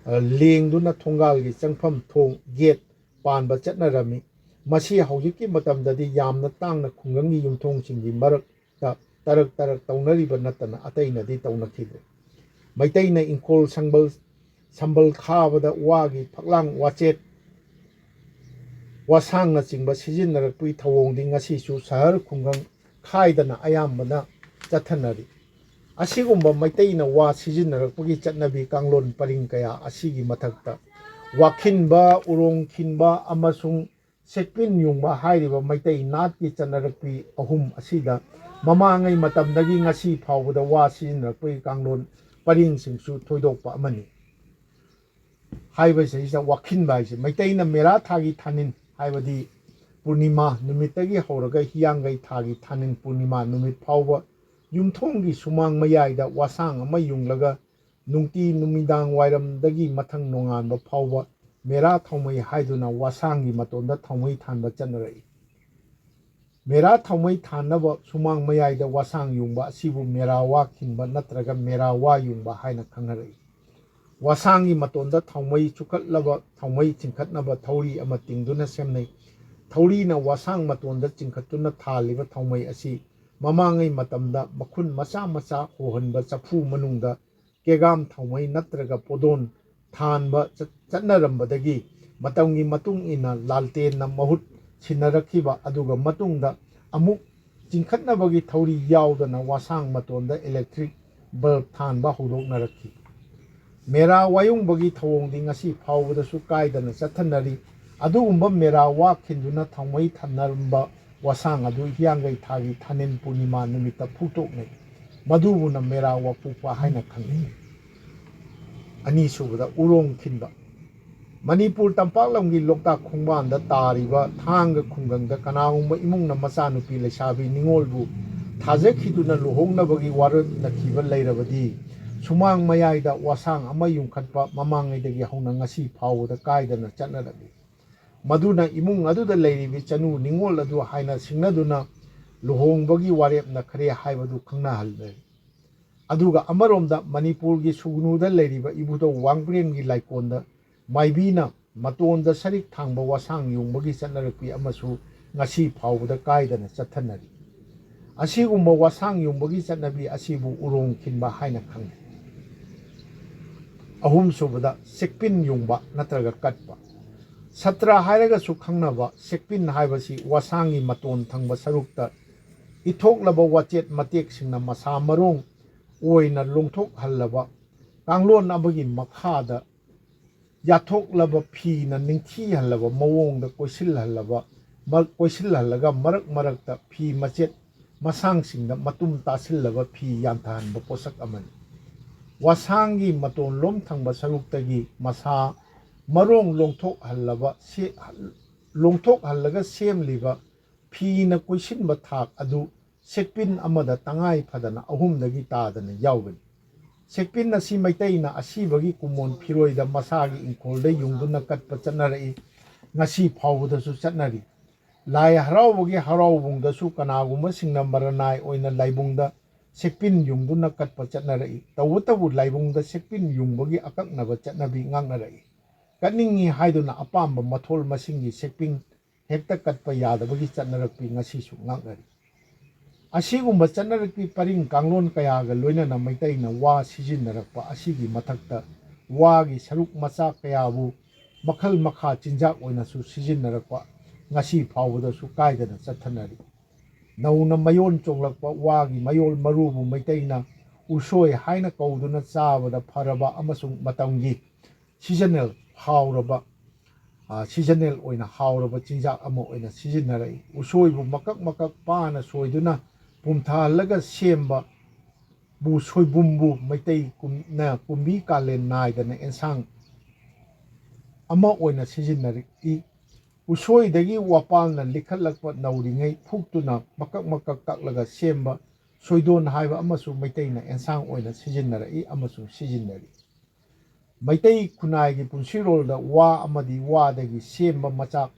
ꯂꯦꯡꯗꯨꯅ ꯊꯣꯡꯒꯥꯜꯒꯤ ꯆꯪꯐꯝ ꯊꯣꯡ ꯒꯦꯠ ꯄꯥꯟꯕ ꯆꯠꯅꯔꯝꯃꯤ ꯃꯁꯤ ꯍꯧꯖꯤꯛꯀꯤ ꯃꯇꯝꯗꯗꯤ ꯌꯥꯝꯅ ꯇꯥꯡꯅ ꯈꯨꯡꯒꯪꯒꯤ ꯌꯨꯝꯊꯣꯡꯁꯤꯡꯒꯤ ꯃꯔꯛꯇ ꯇꯔꯛ ꯇꯧꯅꯔꯤꯕ ꯅꯠꯇꯅ ꯑꯇꯩꯅꯗꯤ ꯇꯧꯅꯈꯤꯗ꯭ꯔꯦ ꯃꯩꯇꯩꯅ ꯏꯪꯈꯣꯜ ꯁꯝꯕꯜ ꯈꯥꯕꯗ ꯋꯥꯒꯤ ꯐꯛꯂꯥꯡ ꯋꯥꯆꯦꯠ ꯋꯥꯁꯥꯡꯅꯆꯤꯡꯕ ꯁꯤꯖꯤꯟꯅꯔꯛꯄꯒꯤ ꯊꯧꯑꯣꯡꯗꯤ ꯉꯁꯤꯁꯨ ꯁꯍꯔ ꯈꯨꯡꯒꯪ ꯈꯥꯏꯗꯅ ꯑꯌꯥꯝꯕꯅ ꯆꯠꯊꯅꯔꯤ ꯑꯁꯤꯒꯨꯝꯕ ꯃꯩꯇꯩꯅ ꯋꯥ ꯁꯤꯖꯤꯟꯅꯔꯛꯄꯒꯤ ꯆꯠꯅꯕꯤ ꯀꯥꯡꯂꯣꯟ ꯄꯔꯤꯡ ꯀꯌꯥ ꯑꯁꯤꯒꯤ ꯃꯊꯛꯇ ꯋꯥꯈꯤꯟꯕ ꯎꯔꯣꯡ ꯈꯤꯟꯕ ꯑꯃꯁꯨꯡ ꯁꯦꯛꯄꯤꯟ ꯌꯨꯡꯕ ꯍꯥꯏꯔꯤꯕ ꯃꯩꯇꯩ ꯅꯥꯠꯀꯤ ꯆꯠꯅꯔꯛꯄꯤ ꯑꯍꯨꯝ ꯑꯁꯤꯗ ꯃꯃꯥꯡꯉꯩ ꯃꯇꯝꯗꯒꯤ ꯉꯁꯤ ꯐꯥꯎꯕꯗ ꯋꯥ ꯁꯤꯖꯤꯟꯅꯔꯛꯄꯒꯤ ꯀꯥꯡꯂꯣꯟ ꯄꯔꯤꯡꯁꯤꯡꯁꯨ ꯊꯣꯏꯗꯣꯛꯄ ꯑꯃꯅꯤ ꯍꯥꯏꯕꯁꯤꯗ ꯋꯥꯈꯤꯟꯕ ꯍꯥꯏꯁꯦ ꯃꯩꯇꯩꯅ ꯃꯦꯔꯥ ꯊꯥꯒꯤ ꯊꯥꯅꯤꯟ ꯍꯥꯏꯕꯗꯤ ꯄꯨꯔꯅꯤꯃꯥ ꯅꯨꯃꯤꯠꯇꯒꯤ ꯍꯧꯔꯒ ꯍꯤꯌꯥꯡꯒꯩ ꯊꯥꯒꯤ ꯊꯥꯅꯤꯟ ꯄꯨꯔꯅꯤꯃꯥ ꯅꯨꯃꯤꯠ ꯐꯥꯎꯕ ꯌꯨꯝꯊꯣꯡꯒꯤ ꯁꯨꯃꯥꯡ ꯃꯌꯥꯏꯗ ꯋꯥꯁꯥꯡ ꯑꯃ ꯌꯨꯡꯂꯒ ꯅꯨꯡꯇꯤ ꯅꯨꯃꯤꯗꯥꯡ ꯋꯥꯏꯔꯝꯗꯒꯤ ꯃꯊꯪ ꯅꯣꯡꯉꯥꯟꯕ ꯐꯥꯎꯕ ꯃꯦꯔꯥ ꯊꯥꯎꯃꯩ ꯍꯥꯏꯗꯨꯅ ꯋꯥꯁꯥꯡꯒꯤ ꯃꯇꯣꯟꯗ ꯊꯥꯎꯃꯩ ꯊꯥꯟꯕ ꯆꯠꯅꯔꯛꯏ꯫ ꯃꯦꯔꯥ ꯊꯥꯎꯃꯩ ꯊꯥꯟꯅꯕ ꯁꯨꯃꯥꯡ ꯃꯌꯥꯏꯗ ꯋꯥꯁꯥꯡ ꯌꯨꯡꯕ ꯑꯁꯤꯕꯨ ꯃꯦꯔꯥ ꯋꯥ ꯈꯤꯟꯕ ꯅꯠꯇ꯭ꯔꯒ ꯃꯦꯔꯥ ꯋꯥ ꯌꯨꯡꯕ ꯍꯥꯏꯅ ꯈꯪꯅꯔꯛꯏ꯫ ꯋꯥꯁꯥꯡꯒꯤ ꯃꯇꯣꯟꯗ ꯊꯥꯎꯃꯩ ꯆꯨꯈꯠꯂꯕ ꯊꯥꯎꯃꯩ ꯆꯤꯡꯈꯠꯅꯕ ꯊꯧꯔꯤ ꯑꯃ ꯇꯤꯡꯗꯨꯅ ꯁꯦꯝꯅꯩ꯫ ꯊꯧꯔꯤꯅ ꯋꯥꯁꯥꯡ ꯃꯇꯣꯟꯗ ꯆꯤꯡꯈꯠꯇꯨꯅ ꯊꯥꯜꯂꯤꯕ ꯊꯥꯎꯃꯩ ꯑꯁꯤ ꯃꯃꯥꯡꯉꯩ ꯃꯇꯝꯗ ꯃꯈꯨꯟ ꯃꯆꯥ ꯃꯆꯥ ꯍꯣꯍꯟꯕ ꯆꯐꯨ ꯃꯅꯨꯡꯗ ꯀꯦꯒꯥꯝ ꯊꯥꯎꯃꯩ ꯅꯠꯇ꯭ꯔꯒ ꯄꯣꯗꯣꯟ ꯊꯥꯟꯕ ꯆꯠꯅꯔꯝꯕꯗꯒꯤ ꯃꯇꯝꯒꯤ ꯃꯇꯨꯡ ꯏꯟꯅ ꯂꯥꯜꯇꯦꯟꯅ ꯃꯍꯨꯠ ꯁꯤꯟꯅꯔꯛꯈꯤꯕ ꯑꯗꯨꯒ ꯃꯇꯨꯡꯗ ꯑꯃꯨꯛ ꯆꯤꯡꯈꯠꯅꯕꯒꯤ ꯊꯧꯔꯤ ꯌꯥꯎꯗꯅ ꯋꯥꯁꯥꯡ ꯃꯇꯣꯟꯗ ꯏꯂꯦꯛꯇ꯭ꯔꯤꯛ ꯕꯜꯕ ꯊꯥꯟꯕ ꯍꯧꯗꯣꯛꯅꯔꯛꯈꯤ꯫ ꯃꯦꯔꯥ ꯋꯥꯌꯨꯡꯕꯒꯤ ꯊꯧꯑꯣꯡꯗꯤ ꯉꯁꯤ ꯐꯥꯎꯕꯗꯁꯨ ꯀꯥꯏꯗꯅ ꯆꯠꯊꯅꯔꯤ꯫ ꯑꯗꯨꯒꯨꯝꯕ ꯃꯦꯔꯥ ꯋꯥ ꯈꯤꯟꯗꯨꯅ ꯊꯥꯎꯃꯩ ꯊꯝꯅꯔꯝꯕ ꯋꯥꯁꯥꯡ ꯑꯗꯨ ꯍꯤꯌꯥꯡꯒꯩ ꯊꯥꯒꯤ ꯊꯥꯅꯤꯟ ꯄꯨꯔꯅꯤꯃꯥ ꯅꯨꯃꯤꯠꯇ ꯐꯨꯛꯇꯣꯛꯅꯩ꯫ ꯃꯗꯨꯕꯨꯅ ꯃꯦꯔꯥ ꯋꯥꯐꯨꯛꯄ ꯍꯥꯏꯅ ꯈꯪꯅꯩ꯫ ꯑꯅꯤꯁꯨꯕꯗ ꯎꯔꯣꯡ ꯈꯤꯟꯕ꯫ ꯃꯅꯤꯄꯨꯔ ꯇꯝꯄꯥꯛꯂꯝꯒꯤ ꯂꯣꯛꯇꯥꯛ ꯈꯣꯡꯕꯥꯟꯗ ꯇꯥꯔꯤꯕ ꯊꯥꯡꯒ ꯈꯨꯡꯒꯪꯗ ꯀꯅꯥꯒꯨꯝꯕ ꯏꯃꯨꯡꯅ ꯃꯆꯥꯅꯨꯄꯤ ꯂꯩꯁꯥꯕꯤ ꯅꯤꯉꯣꯜꯕꯨ ꯊꯥꯖꯈꯤꯗꯨꯅ ꯂꯨꯍꯣꯡꯅꯕꯒꯤ ꯋꯥꯔꯦꯞꯅꯈꯤꯕ ꯂꯩꯔꯕꯗꯤ ꯁꯨꯃꯥꯡ ꯃꯌꯥꯏꯗ ꯋꯥꯁꯥꯡ ꯑꯃ ꯌꯨꯡꯈꯠꯄ ꯃꯃꯥꯡꯉꯩꯗꯒꯤ ꯍꯧꯅ ꯉꯁꯤ ꯐꯥꯎꯕꯗ ꯀꯥꯏꯗꯅ ꯆꯠꯅꯔꯛꯂꯤ꯫ ꯃꯗꯨꯅ ꯏꯃꯨꯡ ꯑꯗꯨꯗ ꯂꯩꯔꯤꯕ ꯆꯅꯨ ꯅꯤꯉꯣꯜ ꯑꯗꯨ ꯍꯥꯏꯅ ꯁꯤꯡꯅꯗꯨꯅ ꯂꯨꯍꯣꯡꯕꯒꯤ ꯋꯥꯔꯦꯞꯅꯈ꯭ꯔꯦ ꯍꯥꯏꯕꯗꯨ ꯈꯪꯅꯍꯜꯂꯤ꯫ ꯑꯗꯨꯒ ꯑꯃꯔꯣꯝꯗ ꯃꯅꯤꯄꯨꯔꯒꯤ ꯁꯨꯒꯅꯨꯗ ꯂꯩꯔꯤꯕ ꯏꯕꯨꯙꯧ ꯋꯥꯡꯕ꯭ꯔꯦꯟꯒꯤ ꯂꯥꯏꯀꯣꯟꯗ ꯃꯥꯏꯕꯤꯅ ꯃꯇꯣꯟꯗ ꯁꯔꯤꯛ ꯊꯥꯡꯕ ꯋꯥꯁꯥꯡ ꯌꯨꯡꯕꯒꯤ ꯆꯠꯅꯔꯛꯄꯤ ꯑꯃꯁꯨ ꯉꯁꯤ ꯐꯥꯎꯕꯗ ꯀꯥꯏꯗꯅ ꯆꯠꯊꯅꯔꯤ꯫ ꯑꯁꯤꯒꯨꯝꯕ ꯋꯥꯁꯥꯡ ꯌꯨꯡꯕꯒꯤ ꯆꯠꯅꯕꯤ ꯑꯁꯤꯕꯨ ꯎꯔꯣꯡ ꯈꯤꯟꯕ ꯍꯥꯏꯅ ꯈꯪꯅꯩ꯫ ꯑꯍꯨꯝꯁꯨꯕꯗ ꯁꯦꯛꯄꯤꯟ ꯌꯨꯡꯕ ꯅꯠꯇ꯭ꯔꯒ ꯀꯠꯄ꯫ ꯁꯇ꯭ꯔ ꯍꯥꯏꯔꯒꯁꯨ ꯈꯪꯅꯕ ꯁꯦꯛꯄꯤꯟ ꯍꯥꯏꯕꯁꯤ ꯋꯥꯁꯥꯡꯒꯤ ꯃꯇꯣꯟ ꯊꯪꯕ ꯁꯔꯨꯛꯇ ꯏꯊꯣꯛꯂꯕ ꯋꯥꯆꯦꯠ ꯃꯇꯦꯛꯁꯤꯡꯅ ꯃꯁꯥ ꯃꯔꯣꯡ ꯑꯣꯏꯅ ꯂꯣꯡꯊꯣꯛꯍꯜꯂꯕ ꯀꯥꯡꯂꯣꯟ ꯑꯃꯒꯤ ꯃꯈꯥꯗ ꯌꯥꯠꯊꯣꯛꯂꯕ ꯐꯤꯅ ꯅꯤꯡꯊꯤꯍꯜꯂꯕ ꯃꯑꯣꯡꯗ ꯀꯣꯏꯁꯤꯜꯍꯜꯂꯒ ꯃꯔꯛ ꯃꯔꯛꯇ ꯐꯤ ꯃꯆꯦꯠ ꯃꯁꯥꯡꯁꯤꯡꯗ ꯃꯇꯨꯝ ꯇꯥꯁꯤꯜꯂꯕ ꯐꯤ ꯌꯥꯟꯊꯍꯟꯕ ꯄꯣꯠꯁꯛ ꯑꯃꯅꯤ꯫ ꯋꯥꯁꯥꯡꯒꯤ ꯃꯇꯣꯟꯂꯣꯝ ꯊꯪꯕ ꯁꯔꯨꯛꯇꯒꯤ ꯃꯁꯥ ꯃꯔꯣꯡ ꯂꯣꯡꯊꯣꯛꯍꯜꯂꯒ ꯁꯦꯝꯂꯤꯕ ꯐꯤꯅ ꯀꯣꯏꯁꯤꯟꯕ ꯊꯥꯛ ꯑꯗꯨ ꯁꯦꯛꯄꯤꯟ ꯑꯃꯗ ꯇꯉꯥꯏ ꯐꯗꯅ ꯑꯍꯨꯝꯗꯒꯤ ꯇꯥꯗꯅ ꯌꯥꯎꯒꯅꯤ꯫ ꯁꯦꯛꯄꯤꯟ ꯑꯁꯤ ꯃꯩꯇꯩꯅ ꯑꯁꯤꯕꯒꯤ ꯀꯨꯝꯑꯣꯟ ꯐꯤꯔꯣꯏꯗ ꯃꯁꯥꯒꯤ ꯏꯪꯈꯣꯜꯗ ꯌꯨꯡꯗꯨꯅ ꯀꯠꯄ ꯆꯠꯅꯔꯛꯏ꯫ ꯉꯁꯤ ꯐꯥꯎꯕꯗꯁꯨ ꯆꯠꯅꯔꯤ꯫ ꯂꯥꯏ ꯍꯔꯥꯎꯕꯒꯤ ꯍꯔꯥꯎꯕꯨꯡꯗꯁꯨ ꯀꯅꯥꯒꯨꯝꯕꯁꯤꯡꯅ ꯃꯔꯅꯥꯏ ꯑꯣꯏꯅ ꯂꯥꯏꯕꯨꯡꯗ ꯁꯦꯛꯄꯤꯟ ꯌꯨꯡꯗꯨꯅ ꯀꯠꯄ ꯆꯠꯅꯔꯛꯏ꯫ ꯇꯧꯕꯇꯕꯨ ꯂꯥꯏꯕꯨꯡꯗ ꯁꯦꯛꯄꯤꯟ ꯌꯨꯡꯕꯒꯤ ꯑꯀꯛꯅꯕ ꯆꯠꯅꯕꯤ ꯉꯥꯛꯅꯔꯛꯏ꯫ ꯀꯠꯅꯤꯡꯏ ꯍꯥꯏꯗꯨꯅ ꯑꯄꯥꯝꯕ ꯃꯊꯣꯜ ꯃꯁꯤꯡꯒꯤ ꯁꯦꯛꯄꯤꯟ ꯍꯦꯛꯇ ꯀꯠꯄ ꯌꯥꯗꯕꯒꯤ ꯆꯠꯅꯔꯛꯄꯤ ꯉꯁꯤꯁꯨ ꯉꯥꯛꯅꯔꯤ꯫ ꯑꯁꯤꯒꯨꯝꯕ ꯆꯠꯅꯔꯛꯄꯤ ꯄꯔꯤꯡ ꯀꯥꯡꯂꯣꯟ ꯀꯌꯥꯒ ꯂꯣꯏꯅꯅ ꯃꯩꯇꯩꯅ ꯋꯥ ꯁꯤꯖꯤꯟꯅꯔꯛꯄ ꯑꯁꯤꯒꯤ ꯃꯊꯛꯇ ꯋꯥꯒꯤ ꯁꯔꯨꯛ ꯃꯆꯥ ꯀꯌꯥꯕꯨ ꯃꯈꯜ ꯃꯈꯥ ꯆꯤꯟꯖꯥꯛ ꯑꯣꯏꯅꯁꯨ ꯁꯤꯖꯤꯟꯅꯔꯛꯄ ꯉꯁꯤ ꯐꯥꯎꯕꯗꯁꯨ ꯀꯥꯏꯗꯅ ꯆꯠꯊꯅꯔꯤ꯫ ꯅꯧꯅ ꯃꯌꯣꯟ ꯆꯣꯡꯂꯛꯄ ꯋꯥꯒꯤ ꯃꯌꯣꯜ ꯃꯔꯨꯕꯨ ꯃꯩꯇꯩꯅ ꯎꯁꯣꯏ ꯍꯥꯏꯅ ꯀꯧꯗꯨꯅ ꯆꯥꯕꯗ ꯐꯔꯕ ꯑꯃꯁꯨꯡ ꯃꯇꯝꯒꯤ ꯁꯤꯖꯅꯦꯜ ꯑꯣꯏꯅ ꯍꯥꯎꯔꯕ ꯆꯤꯟꯖꯥꯛ ꯑꯃ ꯑꯣꯏꯅ ꯁꯤꯖꯤꯟꯅꯔꯛꯏ꯫ ꯎꯁꯣꯏꯕꯨ ꯃꯀꯛ ꯃꯀꯛ ꯄꯥꯅ ꯁꯣꯏꯗꯨꯅ ꯄꯨꯝꯊꯍꯜꯂꯒ ꯁꯦꯝꯕ ꯁꯣꯏꯕꯨꯝꯕꯨ ꯃꯩꯇꯩꯅ ꯀꯨꯝꯕꯤ ꯀꯥꯂꯦꯟ ꯅꯥꯏꯗꯅ ꯑꯦꯟꯁꯥꯡ ꯑꯃ ꯑꯣꯏꯅ ꯁꯤꯖꯤꯟꯅꯔꯛꯏ꯫ ꯎꯁꯣꯏꯗꯒꯤ ꯋꯥꯄꯥꯜꯅ ꯂꯤꯈꯠꯂꯛꯄ ꯅꯧꯔꯤꯉꯩ ꯐꯨꯛꯇꯨꯅ ꯃꯀꯛ ꯃꯀꯛ ꯀꯛꯂꯒ ꯁꯦꯝꯕ ꯁꯣꯏꯗꯣꯟ ꯍꯥꯏꯕ ꯑꯃꯁꯨ ꯃꯩꯇꯩꯅ ꯑꯦꯟꯁꯥꯡ ꯑꯣꯏꯅ ꯁꯤꯖꯤꯟꯅꯔꯛꯏ ꯑꯃꯁꯨꯡ ꯁꯤꯖꯤꯟꯅꯔꯤ꯫ ꯃꯩꯇꯩ ꯈꯨꯟꯅꯥꯏꯒꯤ ꯄꯨꯟꯁꯤꯔꯣꯜꯗ ꯋꯥ ꯑꯃꯗꯤ ꯋꯥꯗꯒꯤ ꯁꯦꯝꯕ ꯃꯆꯥꯛ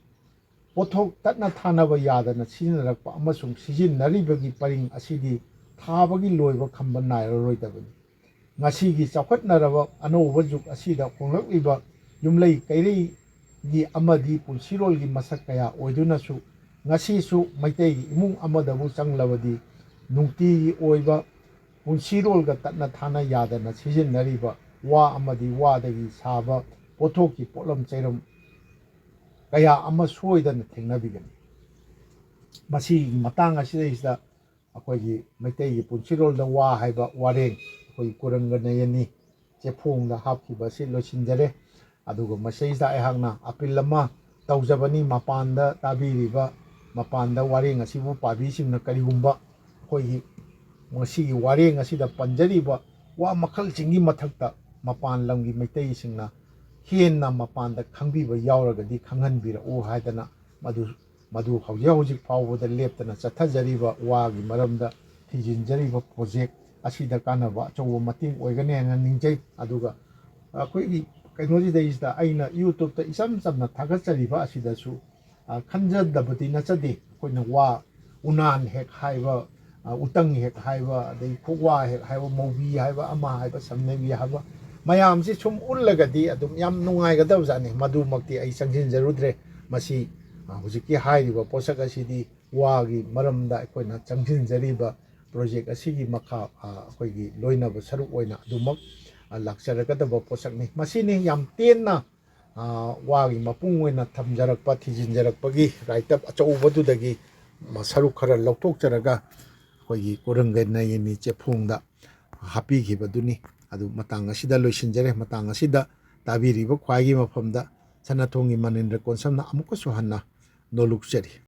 ꯄꯣꯠꯊꯣꯛ ꯇꯠꯅ ꯊꯥꯅꯕ ꯌꯥꯗꯅ ꯁꯤꯖꯤꯟꯅꯔꯛꯄ ꯑꯃꯁꯨꯡ ꯁꯤꯖꯤꯟꯅꯔꯤꯕꯒꯤ ꯄꯔꯤꯡ ꯑꯁꯤꯗꯤ ꯊꯥꯕꯒꯤ ꯂꯣꯏꯕ ꯈꯝꯕ ꯅꯥꯏꯔꯔꯣꯏꯗꯕꯅꯤ꯫ ꯉꯁꯤꯒꯤ ꯆꯥꯎꯈꯠꯅꯔꯕ ꯑꯅꯧꯕ ꯖꯨꯛ ꯑꯁꯤꯗ ꯍꯣꯡꯂꯛꯂꯤꯕ ꯌꯨꯝꯂꯩ ꯀꯩꯔꯩꯒꯤ ꯑꯃꯗꯤ ꯄꯨꯟꯁꯤꯔꯣꯜꯒꯤ ꯃꯁꯛ ꯀꯌꯥ ꯑꯣꯏꯗꯨꯅꯁꯨ ꯉꯁꯤꯁꯨ ꯃꯩꯇꯩꯒꯤ ꯏꯃꯨꯡ ꯑꯃꯗꯕꯨ ꯆꯪꯂꯕꯗꯤ ꯅꯨꯡꯇꯤꯒꯤ ꯑꯣꯏꯕ ꯄꯨꯟꯁꯤꯔꯣꯜꯒ ꯇꯠꯅ ꯊꯥꯅ ꯌꯥꯗꯅ ꯁꯤꯖꯤꯟꯅꯔꯤꯕ ꯋꯥ ꯑꯃꯗꯤ ꯋꯥꯗꯒꯤ ꯁꯥꯕ ꯄꯣꯠꯊꯣꯛꯀꯤ ꯄꯣꯠꯂꯝ ꯆꯩꯔꯝ ꯀꯌా ꯑꯃ ꯁꯣꯏꯗꯅ ꯊꯦꯡꯅꯕꯤꯒꯅꯤ꯫ ꯃꯁꯤꯒꯤ ꯃꯇꯥꯡ ꯑꯁꯤꯗꯩꯁꯤꯗ ꯑꯩꯈꯣꯏꯒꯤ ꯃꯩꯇꯩꯒꯤ ꯄꯨꯟꯁꯤꯔꯣꯜꯗ ꯋꯥ ꯍꯥꯏꯕ ꯋꯥꯔꯦꯡ ꯑꯩꯈꯣꯏ ꯀꯨꯔꯪꯒ ꯅꯌꯅꯤ ꯆꯦꯐꯣꯡꯗ ꯍꯥꯞꯈꯤꯕ ꯑꯁꯤ ꯂꯣꯏꯁꯤꯟꯖꯔꯦ꯫ ꯑꯗꯨꯒ ꯃꯁꯤꯗꯩꯁꯤꯗ ꯑꯩꯍꯥꯛꯅ ꯑꯄꯤꯜ ꯑꯃ ꯇꯧꯖꯕꯅꯤ ꯃꯄꯥꯟꯗ ꯇꯥꯕꯤꯔꯤꯕ ꯃꯄꯥꯟꯗ ꯋꯥꯔꯦꯡ ꯑꯁꯤꯕꯨ ꯄꯥꯕꯤꯁꯤꯡꯅ ꯀꯔꯤꯒꯨꯝꯕ ꯑꯩꯈꯣꯏꯒꯤ ꯃꯁꯤꯒꯤ ꯋꯥꯔꯦꯡ ꯑꯁꯤꯗ ꯄꯟꯖꯔꯤꯕ ꯋꯥ ꯃꯈꯜꯁꯤꯡꯒꯤ ꯃꯊꯛꯇ ꯃꯄꯥꯟ ꯂꯝꯒꯤ ꯃꯩꯇꯩꯁꯤꯡꯅ ꯍꯦꯟꯅ ꯃꯄꯥꯟꯗ ꯈꯪꯕꯤꯕ ꯌꯥꯎꯔꯒꯗꯤ ꯈꯪꯍꯟꯕꯤꯔꯛꯎ ꯍꯥꯏꯗꯅ ꯃꯗꯨ ꯃꯗꯨ ꯍꯧꯖꯤꯛ ꯐꯥꯎꯕꯗ ꯂꯦꯞꯇꯅ ꯆꯠꯊꯖꯔꯤꯕ ꯋꯥꯒꯤ ꯃꯔꯝꯗ ꯊꯤꯖꯤꯟꯖꯔꯤꯕ ꯄ꯭ꯔꯣꯖꯦꯛ ꯑꯁꯤꯗ ꯀꯥꯟꯅꯕ ꯑꯆꯧꯕ ꯃꯇꯦꯡ ꯑꯣꯏꯒꯅꯤ ꯍꯥꯏꯅ ꯅꯤꯡꯖꯩ ꯑꯗꯨꯒ ꯑꯩꯈꯣꯏꯒꯤ ꯀꯩꯅꯣꯁꯤꯗꯩꯁꯤꯗ ꯑꯩꯅ ꯌꯨꯇꯨꯕꯇ ꯏꯆꯝ ꯆꯝꯅ ꯊꯥꯒꯠꯆꯔꯤꯕ ꯑꯁꯤꯗꯁꯨ ꯈꯟꯖꯗꯕꯗꯤ ꯅꯠꯆꯗꯦ ꯑꯩꯈꯣꯏꯅ ꯋꯥ ꯎꯅꯥꯟ ꯍꯦꯛ ꯍꯥꯏꯕ ꯎꯇꯪ ꯍꯦꯛ ꯍꯥꯏꯕ ꯑꯗꯩ ꯈꯣꯛꯋꯥ ꯍꯦꯛ ꯍꯥꯏꯕ ꯃꯧꯕꯤ ꯍꯥꯏꯕ ꯑꯃ ꯍꯥꯏꯕ ꯁꯝꯅꯕꯤ ꯍꯥꯏꯕ ꯃꯌꯥꯝꯁꯤ ꯁꯨꯝ ꯎꯠꯂꯒꯗꯤ ꯑꯗꯨꯝ ꯌꯥꯝ ꯅꯨꯡꯉꯥꯏꯒꯗꯕꯖꯥꯠꯅꯤ ꯃꯗꯨꯃꯛꯇꯤ ꯑꯩ ꯆꯪꯁꯤꯟꯖꯔꯨꯗ꯭ꯔꯦ ꯃꯁꯤ ꯍꯧꯖꯤꯛꯀꯤ ꯍꯥꯏꯔꯤꯕ ꯄꯣꯠꯁꯛ ꯑꯁꯤꯗꯤ ꯋꯥꯒꯤ ꯃꯔꯝꯗ ꯑꯩꯈꯣꯏꯅ ꯆꯪꯁꯤꯟꯖꯔꯤꯕ ꯄ꯭ꯔꯣꯖꯦꯛ ꯑꯁꯤꯒꯤ ꯃꯈꯥ ꯑꯩꯈꯣꯏꯒꯤ ꯂꯣꯏꯅꯕ ꯁꯔꯨꯛ ꯑꯣꯏꯅ ꯑꯗꯨꯃꯛ ꯂꯥꯛꯆꯔꯒꯗꯕ ꯄꯣꯠꯁꯛꯅꯤ ꯃꯁꯤꯅꯤ ꯌꯥꯝ ꯇꯦꯟꯅ ꯋꯥꯒꯤ ꯃꯄꯨꯡ ꯑꯣꯏꯅ ꯊꯝꯖꯔꯛꯄ ꯊꯤꯖꯤꯟꯖꯔꯛꯄꯒꯤ ꯔꯥꯏꯇꯞ ꯑꯆꯧꯕꯗꯨꯗꯒꯤ ꯁꯔꯨꯛ ꯈꯔ ꯂꯧꯊꯣꯛꯆꯔꯒ ꯑꯩꯈꯣꯏꯒꯤ ꯀꯣꯔꯪꯒꯅꯌꯅꯤ ꯆꯦꯐꯣꯡꯗ ꯍꯥꯞꯄꯤꯈꯤꯕꯗꯨꯅꯤ ꯑꯗꯨ ꯃꯇꯥꯡ ꯑꯁꯤꯗ ꯂꯣꯏꯁꯤꯟꯖꯔꯦ ꯃꯇꯥꯡ ꯑꯁꯤꯗ ꯇꯥꯕꯤꯔꯤꯕ ꯈ꯭ꯋꯥꯏꯒꯤ ꯃꯐꯝꯗ ꯁꯅꯥꯊꯣꯡꯒꯤ ꯃꯅꯤꯟꯗ꯭ꯔ ꯀꯣꯟꯁꯝꯅ ꯑꯃꯨꯛꯀꯁꯨ ꯍꯟꯅ ꯅꯣꯂꯨꯛꯆꯔꯤ